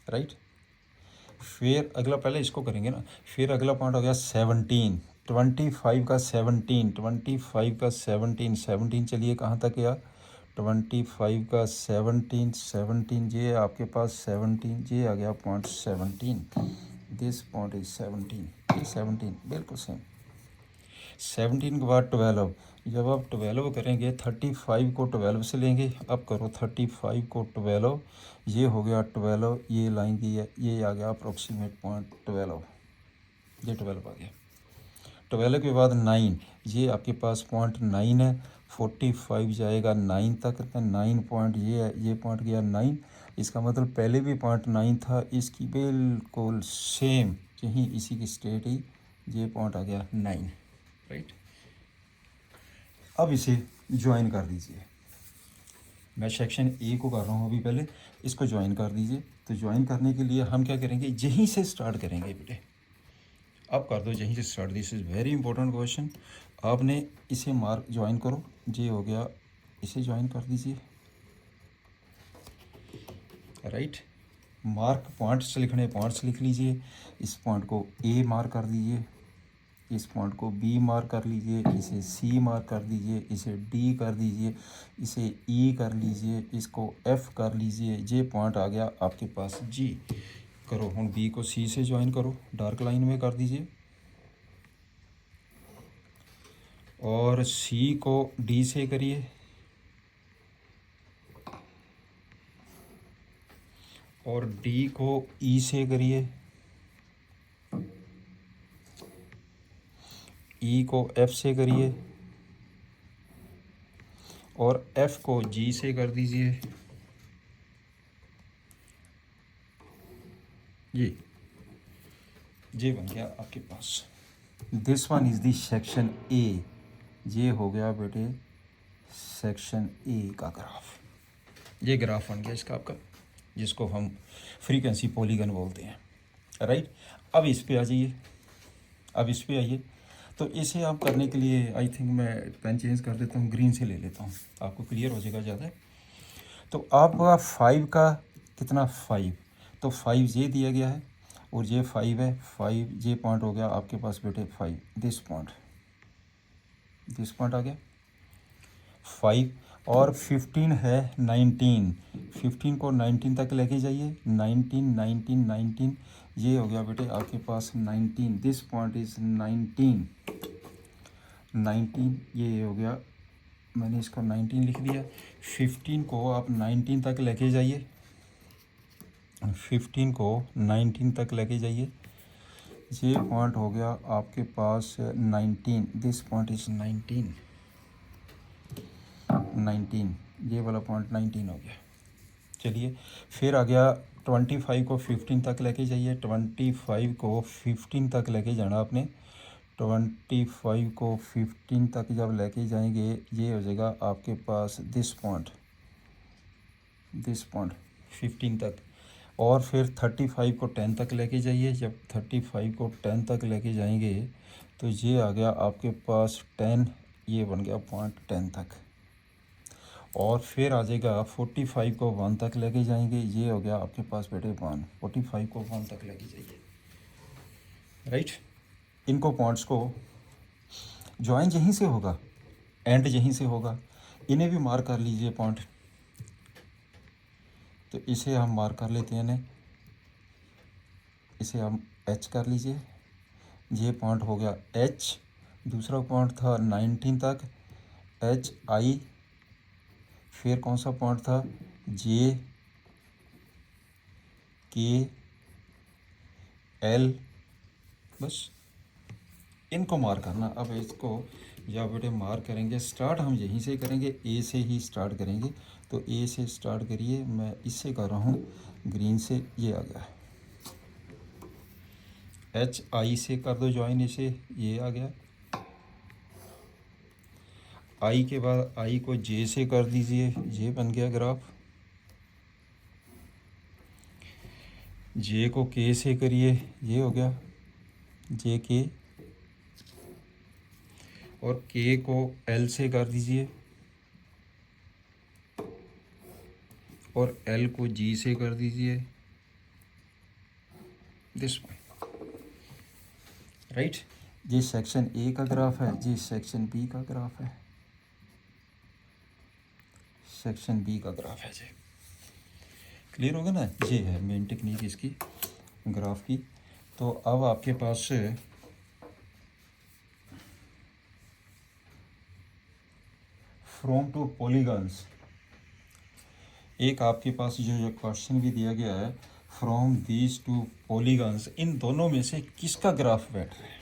राइट। फिर अगला, पहले इसको करेंगे ना, फिर अगला पॉइंट हो गया 17, 25 का 17, 25 का 17, 17 चलिए कहाँ तक गया, 25 का 17, 17, ये आपके पास 17, ये आ गया पॉइंट 17, दिस पॉइंट इज 17, ये 17 बिल्कुल सेम। 17 के बाद 12, जब आप 12 करेंगे 35 को 12 से लेंगे, अब करो 35 को 12, ये हो गया 12, ये लाइन की है, ये आ गया अप्रोक्सीमेट पॉइंट 12, ये 12 आ गया। 12 के बाद 9, ये आपके पास पॉइंट 9 है, 45 जाएगा 9 तक, 9 पॉइंट ये है, ये पॉइंट गया 9, इसका मतलब पहले भी पॉइंट 9 था, इसकी बिल्कुल सेम यहीं इसी की स्टेट ही, ये पॉइंट आ गया 9, राइट। अब इसे ज्वाइन कर दीजिए, मैं सेक्शन ए को कर रहा हूँ अभी, पहले इसको ज्वाइन कर दीजिए। तो ज्वाइन करने के लिए हम क्या करेंगे, यहीं से स्टार्ट करेंगे बेटे, अब कर दो यहीं से start, this is very important question. आपने इसे मार्क ज्वाइन करो, ये हो गया, इसे ज्वाइन कर दीजिए, राइट। मार्क पॉइंट्स लिखने, पॉइंट्स लिख लीजिए, इस पॉइंट को ए मार्क कर दीजिए, इस पॉइंट को बी मार्क कर लीजिए, इसे सी मार्क कर दीजिए, इसे डी कर दीजिए, इसे ई कर लीजिए, इसको एफ कर लीजिए, ये पॉइंट आ गया आपके पास जी। करो हम बी को सी से ज्वाइन करो, डार्क लाइन में कर दीजिए, और सी को डी से करिए, और डी को ई से करिए, ई को एफ से करिए, और एफ को जी से कर दीजिए, ये बन गया आपके पास। This one is the section A, ये हो गया बेटे सेक्शन ए का ग्राफ, ये ग्राफ बन गया इसका आपका, जिसको हम फ्रीक्वेंसी पॉलीगन बोलते हैं, राइट। अब इस पे आ जाइए, अब इस पे आइए। तो इसे आप करने के लिए आई थिंक मैं पेन चेंज कर देता हूँ, ग्रीन से ले लेता हूँ, आपको क्लियर हो जाएगा ज़्यादा। तो आपका 5 का कितना, 5, तो 5 ये दिया गया है, और ये 5 है, 5 ये पॉइंट हो गया आपके पास बेटे 5, दिस पॉइंट आ गया 5, और 15 है 19, 15 को 19 तक लेके जाइए, 19, 19, 19, ये हो गया बेटे आपके पास 19, दिस पॉइंट इज़ 19, 19, ये हो गया, मैंने इसको 19 लिख दिया। 15 को आप 19 तक लेके जाइए, 15 को 19 तक लेके जाइए, ये पॉइंट हो गया आपके पास 19, दिस पॉइंट इज़ 19, 19, ये वाला पॉइंट 19 हो गया। चलिए फिर आ गया 25 को 15 तक लेके जाइए, 25 को 15 तक लेके जाना आपने, 25 को 15 तक जब लेके जाएंगे, ये हो जाएगा आपके पास दिस पॉइंट 15 तक, और फिर 35 को 10 तक लेके जाइए, जब 35 को 10 तक लेके जाएंगे तो ये आ गया आपके पास 10, ये बन गया पॉइंट 10 तक, और फिर आ जाएगा 45 को 1 तक लेके जाएंगे, ये हो गया आपके पास बेटे 1, 45 को 1 तक लेके जाइए, राइट। इनको पॉइंट्स को ज्वाइन यहीं से होगा, एंड यहीं से होगा, इन्हें भी मार्क कर लीजिए पॉइंट। तो इसे हम मार्क कर लेते हैं, इसे हम एच कर लीजिए, ये पॉइंट हो गया एच। दूसरा पॉइंट था 19 तक, एच आई, फिर कौन सा पॉइंट था, जे के एल, बस इनको मार्क करना। अब इसको या बेटे मार्क करेंगे, स्टार्ट हम यहीं से करेंगे, ए से ही स्टार्ट करेंगे। तो ए से स्टार्ट करिए, मैं इससे कर रहा हूँ ग्रीन से, ये आ गया। एच आई से कर दो ज्वाइन इसे, ये आ गया। आई के बाद आई को जे से कर दीजिए, ये बन गया ग्राफ। जे को के से करिए, ये हो गया जे के। और के को एल से कर दीजिए, और एल को जी से कर दीजिए, दिस वन, राइट। ये सेक्शन ए का ग्राफ है, ये सेक्शन बी का ग्राफ है, सेक्शन बी का ग्राफ है जी। क्लियर होगा ना, ये है मेन टेक्निक इसकी ग्राफ की। तो अब आपके पास फ्रॉम टू पॉलीगन्स, एक आपके पास जो क्वेश्चन भी दिया गया है, फ्रॉम दीज टू पॉलीगन्स, इन दोनों में से किसका ग्राफ बेटर है,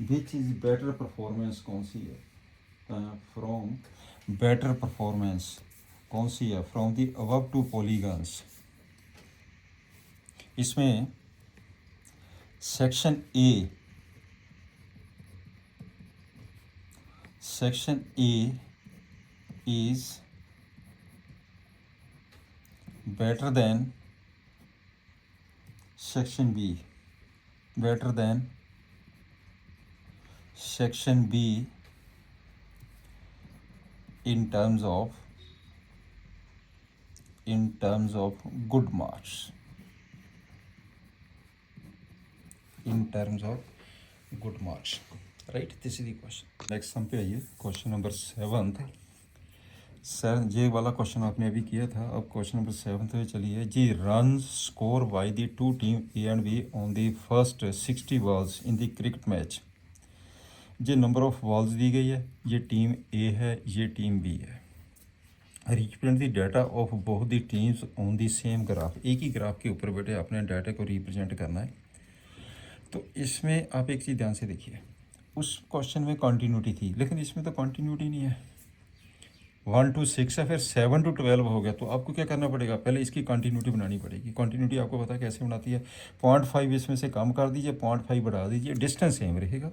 विच इज बेटर परफॉर्मेंस कौन सी है, फ्रॉम बेटर परफॉर्मेंस कौन सी है from the above two polygons. इसमें section A is better than section B, better than section B in terms of good marks, in terms of good marks, right? This is the question. Next हम पे आइए, question number 7th। Sir ये वाला question आपने अभी किया था, अब क्वेश्चन नंबर 7th पे चलिए जी। Run score by the two team A and B on the first 60 balls in the cricket match. ये नंबर ऑफ बॉल्स दी गई है, ये टीम ए है, ये टीम बी है। Represent the data of both the teams on the same graph, एक ही ग्राफ के ऊपर बेटे अपने डाटा को रिप्रेजेंट करना है। तो इसमें आप एक चीज़ ध्यान से देखिए, उस क्वेश्चन में कंटिन्यूटी थी, लेकिन इसमें तो कंटिन्यूटी नहीं है। 1 to 6 है, फिर 7 to 12 हो गया। तो आपको क्या करना पड़ेगा, पहले इसकी कंटिन्यूटी बनानी पड़ेगी। कंटिन्यूटी आपको पता कैसे बनाती है, 0.5 इसमें से कम कर दीजिए, 0.5 बढ़ा दीजिए, डिस्टेंस सेम रहेगा,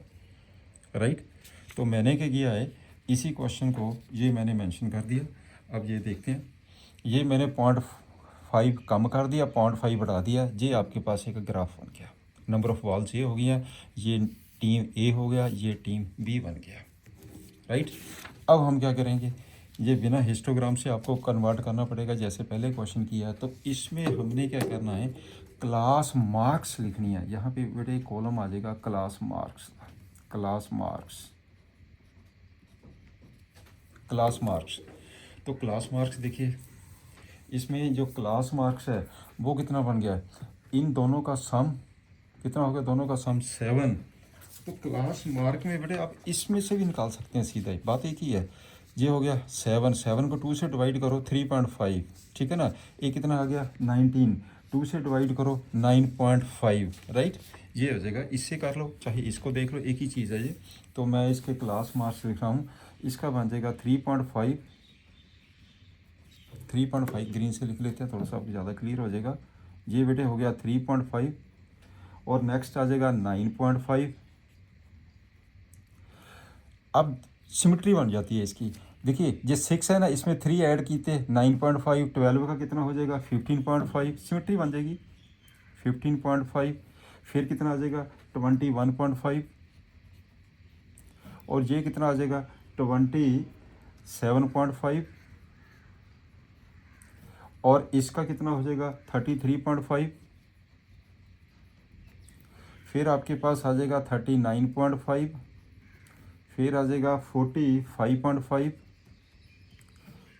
राइट। तो मैंने क्या किया है, इसी क्वेश्चन को ये मैंने मेंशन कर दिया। अब ये देखते हैं, ये मैंने 0.5 कम कर दिया, 0.5 बढ़ा दिया, ये आपके पास एक ग्राफ बन गया। नंबर ऑफ बॉल्स ये हो गई हैं, ये टीम ए हो गया, ये टीम बी बन गया, राइट। अब हम क्या करेंगे, ये बिना हिस्टोग्राम से आपको कन्वर्ट करना पड़ेगा, जैसे पहले क्वेश्चन किया है। तो इसमें हमने क्या करना है, क्लास मार्क्स लिखनी है। यहाँ पे बेटे कॉलम आ जाएगा class marks, class marks, class marks. तो क्लास मार्क्स देखिए, इसमें जो क्लास मार्क्स है वो कितना बन गया है, इन दोनों का सम कितना हो गया, दोनों का सम 7। तो क्लास मार्क में बेटे आप इसमें से भी निकाल सकते हैं, सीधा ही बात एक ही है। ये हो गया 7 को 2 से डिवाइड करो 3.5, ठीक है ना। ये कितना आ गया 19, 2 से डिवाइड करो 9.5, राइट। ये हो जाएगा, इससे कर लो चाहे इसको देख लो, एक ही चीज़ है ये। तो मैं इसके क्लास मार्क्स लिख रहा हूँ, इसका बन जाएगा 3.5, ग्रीन से लिख लेते हैं, थोड़ा सा ज़्यादा क्लियर हो जाएगा। ये बेटे हो गया 3.5, और नेक्स्ट आ जाएगा 9.5। अब सिमेट्री बन जाती है इसकी, देखिए ये 6 है ना, इसमें 3 ऐड कीते 9.5, 12 का कितना हो जाएगा 15.5, सिमेट्री बन जाएगी 15.5। फिर कितना आ जाएगा 21.5, और ये कितना आ जाएगा 27.5, और इसका कितना हो जाएगा 33.5। फिर आपके पास आ जाएगा 39.5, फिर आ जाएगा 45.5,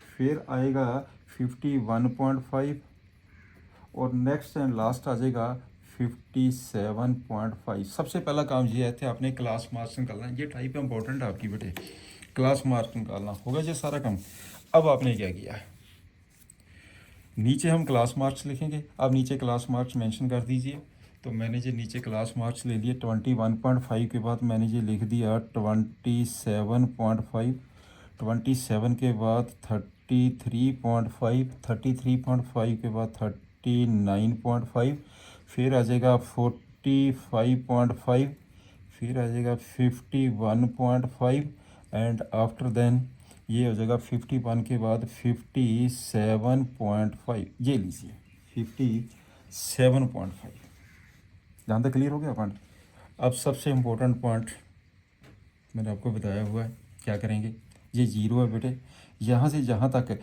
फिर आएगा 51.5, और नेक्स्ट एंड लास्ट आ जाएगा 57.5। सबसे पहला काम ये है थे आपने क्लास मार्क्स निकालना है, ये टाइप इंपॉर्टेंट है आपकी बेटे, क्लास मार्क्स निकालना होगा ये सारा काम। अब आपने क्या किया, नीचे हम क्लास मार्क्स लिखेंगे। अब नीचे क्लास मार्क्स मेंशन कर दीजिए। तो मैंने जो नीचे क्लास मार्क्स ले लिए 21.5 के बाद मैंने जो लिख दिया 27.5, 27 के बाद 33.5, 33.5 के बाद 39.5, फिर आ जाएगा 45.5, फिर आ जाएगा 51.5 एंड आफ्टर देन ये हो जाएगा 51 के बाद 57.5, ये लीजिए 57.5। जहाँ तक क्लियर हो गया पॉइंट। अब सबसे इम्पोर्टेंट पॉइंट मैंने आपको बताया हुआ है, क्या करेंगे, ये जीरो है बेटे, यहाँ से जहाँ तक है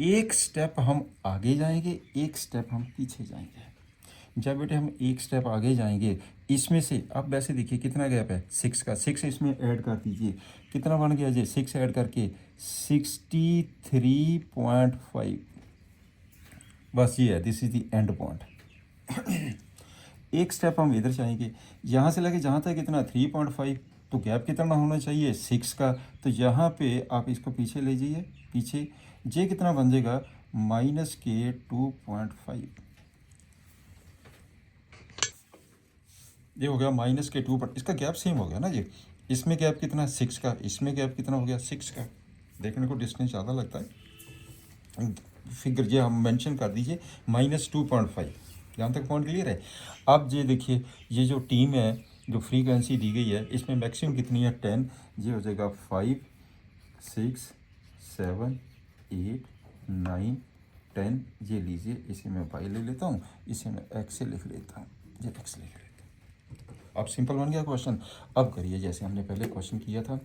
एक स्टेप हम आगे जाएंगे, एक स्टेप हम पीछे जाएंगे। जब बेटे हम एक स्टेप आगे जाएंगे, इसमें से अब वैसे देखिए कितना गैप है 6 का, 6 इसमें ऐड कर दीजिए, कितना बन गया जी, 6 ऐड करके 63.5। बस ये है, this is the end point. एक स्टेप हम इधर जाएंगे, यहाँ से लेके जहाँ तक कितना 3.5, तो गैप कितना होना चाहिए 6 का। तो यहाँ पे आप इसको पीछे ले जाइए, पीछे जे कितना बन जाएगा -2.5, ये हो गया -2, पर इसका गैप सेम हो गया ना जी। इसमें गैप कितना 6 का, इसमें गैप कितना हो गया 6 का। देखने को डिस्टेंस ज़्यादा लगता है, फिगर ये हम मेंशन कर दीजिए -2.5। जहाँ तक पॉइंट क्लियर है। अब ये देखिए, ये जो टीम है, जो फ्रीक्वेंसी दी गई है, इसमें मैक्सिमम कितनी है 10, ये हो जाएगा 5, 6, 7, 8, 9, 10। ये लीजिए, इसे मैं वाई ले लेता हूँ, इसे मैं एक्स से लिख लेता हूँ, ये एक्स लिख लेता हूँ। अब सिंपल बन गया क्वेश्चन। अब करिए जैसे हमने पहले क्वेश्चन किया था,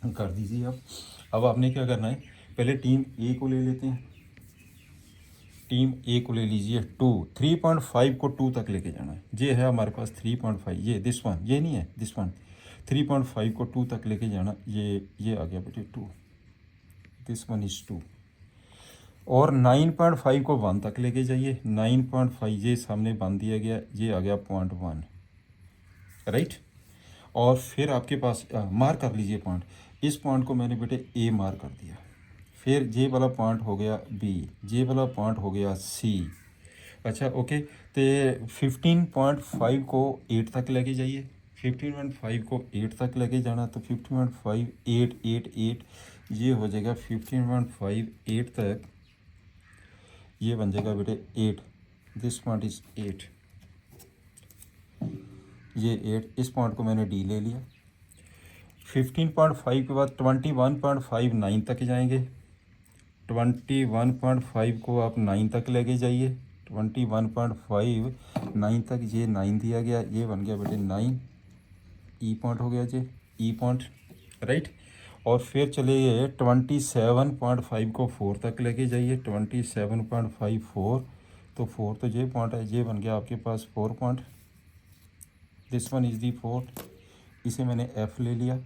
कर दीजिए। अब आपने क्या करना है, पहले टीम ए को ले लेते हैं, टीम ए को ले लीजिए 2, 3.5 को 2 तक लेके जाना है। ये है हमारे पास 3.5, ये दिस वन, ये नहीं है दिस वन, 3.5 को 2 तक लेके जाना, ये आ गया बेटे 2, दिस वन इज़ 2। और 9.5 को 1 तक लेके जाइए, 9.5 ये सामने बांध दिया गया, ये आ गया 0.1, राइट। और फिर आपके पास मार्क कर लीजिए पॉइंट, इस पॉइंट को मैंने बेटे ए मार्क कर दिया। फिर जे वाला पॉइंट हो गया बी, जे वाला पॉइंट हो गया सी। अच्छा ओके, तो 15.5 को 8 तक लेके जाइए, 15.5 को 8 तक लेके जाना, तो 15.5 8 8 8, ये हो जाएगा 15.5 8 तक, ये बन जाएगा बेटे 8, दिस पॉइंट इज 8, ये 8, इस पॉइंट को मैंने डी ले लिया। 15.5 के बाद 21.5 9 तक जाएंगे, 21.5 को आप 9 तक लेके जाइए, 21.5 9 तक, ये 9 दिया गया, ये बन गया बेटे 9, ई पॉइंट हो गया जी, ई पॉइंट, राइट। और फिर चलिए 27.5 को 4 तक लेके जाइए, 27.5 4, तो 4 तो ये पॉइंट है, ये बन गया आपके पास 4 पॉइंट, दिस वन इज़ दी 4, इसे मैंने एफ़ ले लिया।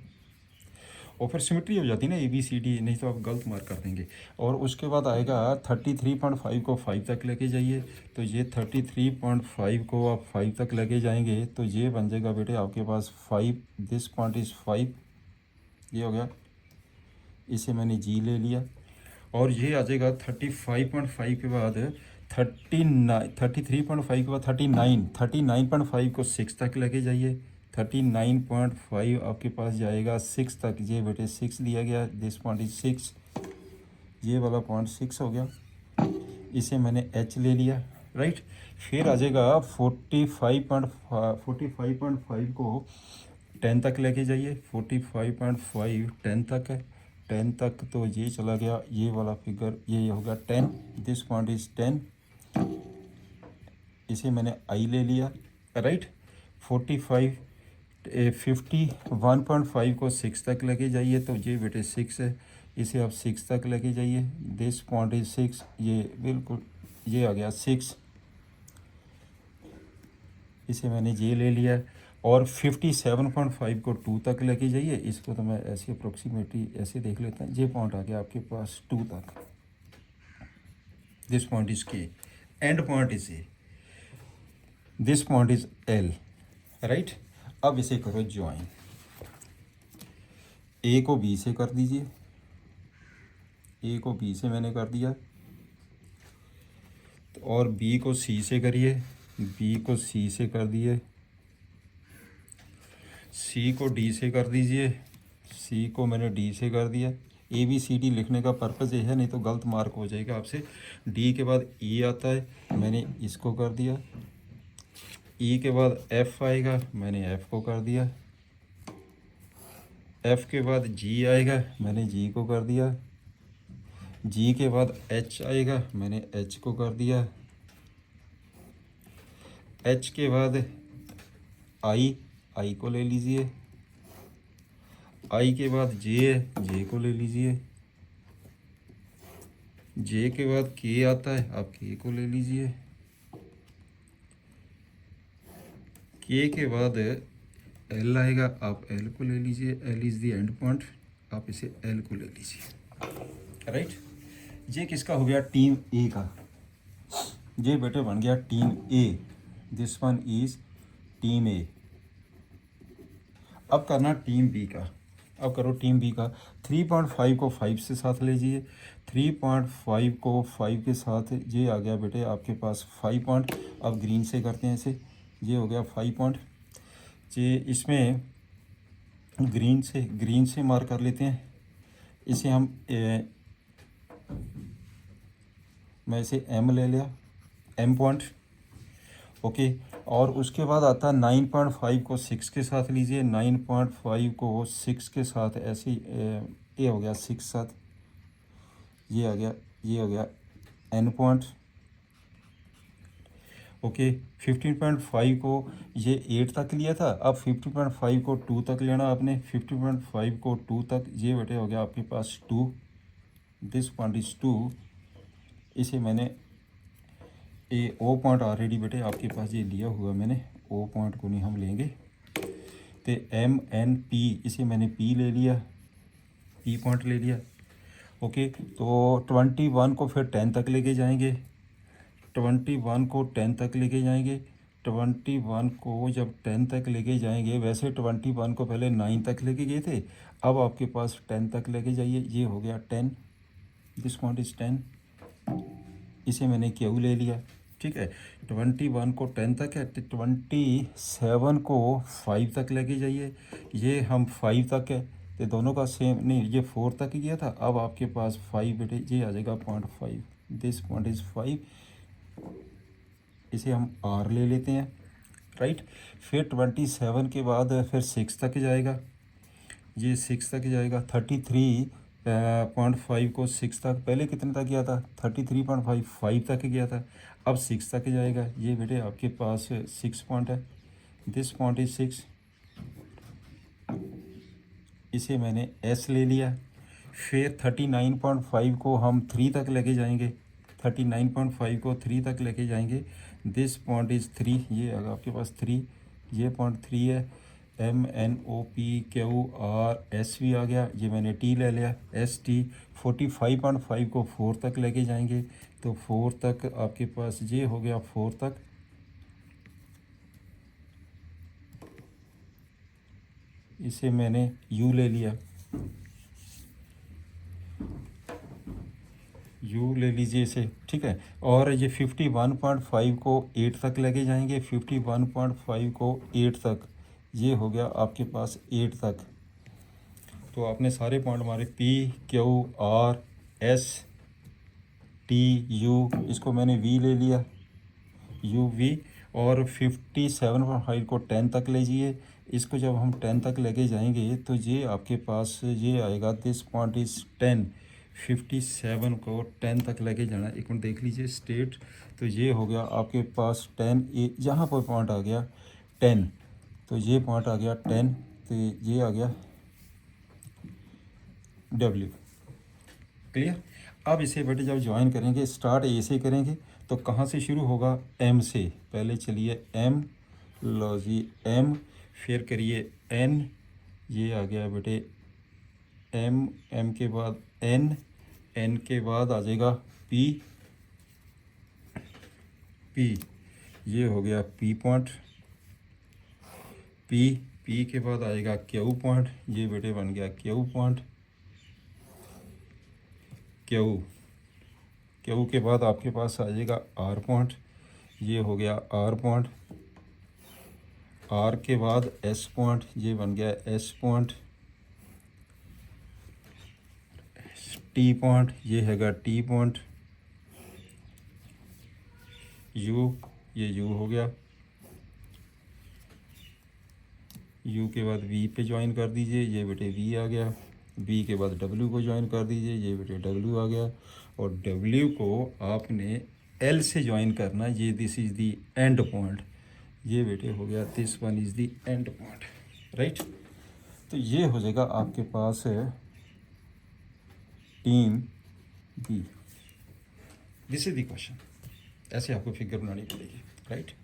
और फिर सिमेट्री हो जाती है ना ABCD, नहीं तो आप गलत मार्क कर देंगे। और उसके बाद आएगा 33.5 को 5 तक लेके जाइए, तो ये 33.5 को आप 5 तक लेके जाएंगे, तो ये बन जाएगा बेटे आपके पास 5, दिस पॉइंट इज़ 5, ये हो गया, इसे मैंने जी ले लिया। और ये आ जाएगा 35.5 के बाद 33.5 के बाद 39.5 को 6 तक लेके जाइए, 39.5 आपके पास जाएगा 6 तक, ये बेटे 6 दिया गया, दिस पॉइंट इज 6, ये वाला पॉइंट 6 हो गया, इसे मैंने एच ले लिया, राइट। फिर आ जाएगा 45.5 को 10 तक लेके जाइए, 45.5 10 तक है, 10 तक तो ये चला गया, ये वाला फिगर ये होगा 10, दिस पॉइंट इज 10, इसे मैंने आई ले लिया, राइट। 51.5 को 6 तक लेके जाइए, तो ये बेटे 6 है, इसे आप 6 तक लेके जाइए, दिस पॉइंट इज 6, ये बिल्कुल ये आ गया 6, इसे मैंने ये ले लिया। और 57.5 को 2 तक लेके जाइए, इसको तो मैं ऐसे अप्रोक्सीमेटली ऐसे देख लेता हूँ, ये पॉइंट आ गया आपके पास 2 तक, दिस पॉइंट इज के, and point is a, this point is L, right. अब इसे करो ज्वाइन, ए को बी से कर दीजिए, ए को बी से मैंने कर दिया, और बी को सी से करिए, बी को सी से कर दिए, सी को डी से कर दीजिए, सी को मैंने डी से कर दिया। ए बी सी डी लिखने का पर्पज़ ये है, नहीं तो गलत मार्क हो जाएगा आपसे। डी के बाद ई आता है, मैंने इसको कर दिया। ई के बाद एफ़ आएगा, मैंने एफ़ को कर दिया। एफ़ के बाद जी आएगा, मैंने जी को कर दिया। जी के बाद एच आएगा, मैंने एच को कर दिया। एच के बाद आई, आई को ले लीजिए। आई के बाद जे है, जे को ले लीजिए। जे के बाद के आता है, आप के को ले लीजिए। के के बाद एल आएगा, आप एल को ले लीजिए। L is the end point, आप इसे एल को ले लीजिए। राइट, ये किसका हो गया? टीम ए का। ये बेटे बन गया team A. This one is team A. अब करना टीम बी का। अब करो टीम बी का। 3.5 को 5 से साथ लीजिए। 3.5 को 5 के साथ ये आ गया बेटे आपके पास 5 पॉइंट। अब ग्रीन से करते हैं इसे, ये हो गया 5 पॉइंट। ये इसमें ग्रीन से मार्क कर लेते हैं इसे हम। मैं इसे एम ले लिया, एम पॉइंट। ओके, और उसके बाद आता है 9.5 को 6 के साथ लीजिए। 9.5 को 6 के साथ ऐसे ये हो गया 6 साथ, ये आ गया, ये हो गया एन पॉइंट। ओके, 15.5 को ये 8 तक लिया था, अब 15.5 को 2 तक लेना आपने। 15.5 को 2 तक, ये बेटे हो गया आपके पास 2। This point is 2। इसे मैंने ए ओ पॉइंट ऑलरेडी बेटे आपके पास ये लिया हुआ मैंने, ओ पॉइंट को नहीं हम लेंगे। तो एम एन पी, इसे मैंने पी ले लिया, पी पॉइंट ले लिया। ओके, तो 21 को फिर 10 तक लेके जाएंगे। 21 को 10 तक लेके जाएंगे। 21 को जब 10 तक लेके जाएंगे, वैसे 21 को पहले 9 तक लेके गए थे, अब आपके पास 10 तक लेके जाइए, ये हो गया 10। This point is 10। इसे मैंने क्यू ले लिया। ठीक है, 21 को 10 तक है, तो 27 को 5 तक लेके जाइए। ये हम 5 तक है, तो दोनों का सेम नहीं, ये 4 तक ही गया था, अब आपके पास 5 बेटे ये आ जाएगा 0.5। This point is 5। इसे हम आर ले लेते हैं। राइट, फिर 27 के बाद फिर 6 तक जाएगा, ये 6 तक जाएगा। 33.5 को 6 तक, पहले कितने तक गया था? 33.5, 5 तक गया था, अब 6 तक जाएगा। ये बेटे आपके पास 6 पॉइंट है। This point is 6। इसे मैंने एस ले लिया। फिर 39.5 को हम 3 तक लेके जाएंगे। 39.5 को 3 तक लेके जाएंगे। दिस पॉइंट इज़ 3, ये आपके पास 3, ये पॉइंट 3 है। M N O P Q R S भी आ गया, ये मैंने टी ले लिया, एस टी। 45.5 को 4 तक लेके जाएंगे, तो 4 तक आपके पास ये हो गया 4 तक। इसे मैंने यू ले लिया, यू ले लीजिए इसे। ठीक है, और ये 51.5 को 8 तक लेके जाएंगे। 51.5 को 8 तक, ये हो गया आपके पास 8 तक। तो आपने सारे पॉइंट मारे, P Q R S T U, इसको मैंने वी ले लिया, यू वी। और 57.5 को 10 तक ले जाइए। इसको जब हम 10 तक लेके जाएंगे, तो ये आपके पास ये आएगा, दिस पॉइंट इज़ 10। 57 को 10 तक लेके जाना, एक मिनट देख लीजिए स्टेट। तो ये हो गया आपके पास 10, यहाँ पर पॉइंट आ गया 10, तो ये पॉइंट आ गया 10, तो ये आ गया डब्ल्यू। क्लियर। अब इसे बेटे जब ज्वाइन करेंगे, स्टार्ट ए से करेंगे, तो कहाँ से शुरू होगा? एम से। पहले चलिए एम, लो जी एम, फिर करिए एन, ये आ गया बेटे एम, एम के बाद एन, एन के बाद आ जाएगा पी, पी, ये हो गया पी पॉइंट, पी, पी के बाद आएगा क्यू पॉइंट, ये बेटे बन गया क्यू पॉइंट। क्यू, क्यू के बाद आपके पास आ जाएगा आर पॉइंट, ये हो गया आर पॉइंट। आर के बाद एस पॉइंट, ये बन गया एस पॉइंट। टी पॉइंट, ये हैगा टी पॉइंट। यू, ये यू हो गया। यू के बाद वी पे ज्वाइन कर दीजिए, ये बेटे वी आ गया। वी के बाद डब्ल्यू को ज्वाइन कर दीजिए, ये बेटे डब्ल्यू आ गया। और डब्ल्यू को आपने एल से ज्वाइन करना, ये this is the end point, ये बेटे हो गया this one is the end point, right. तो ये हो जाएगा आपके पास है team B. This is the question, ऐसे आपको फिगर बनानी पड़ेगी, राइट।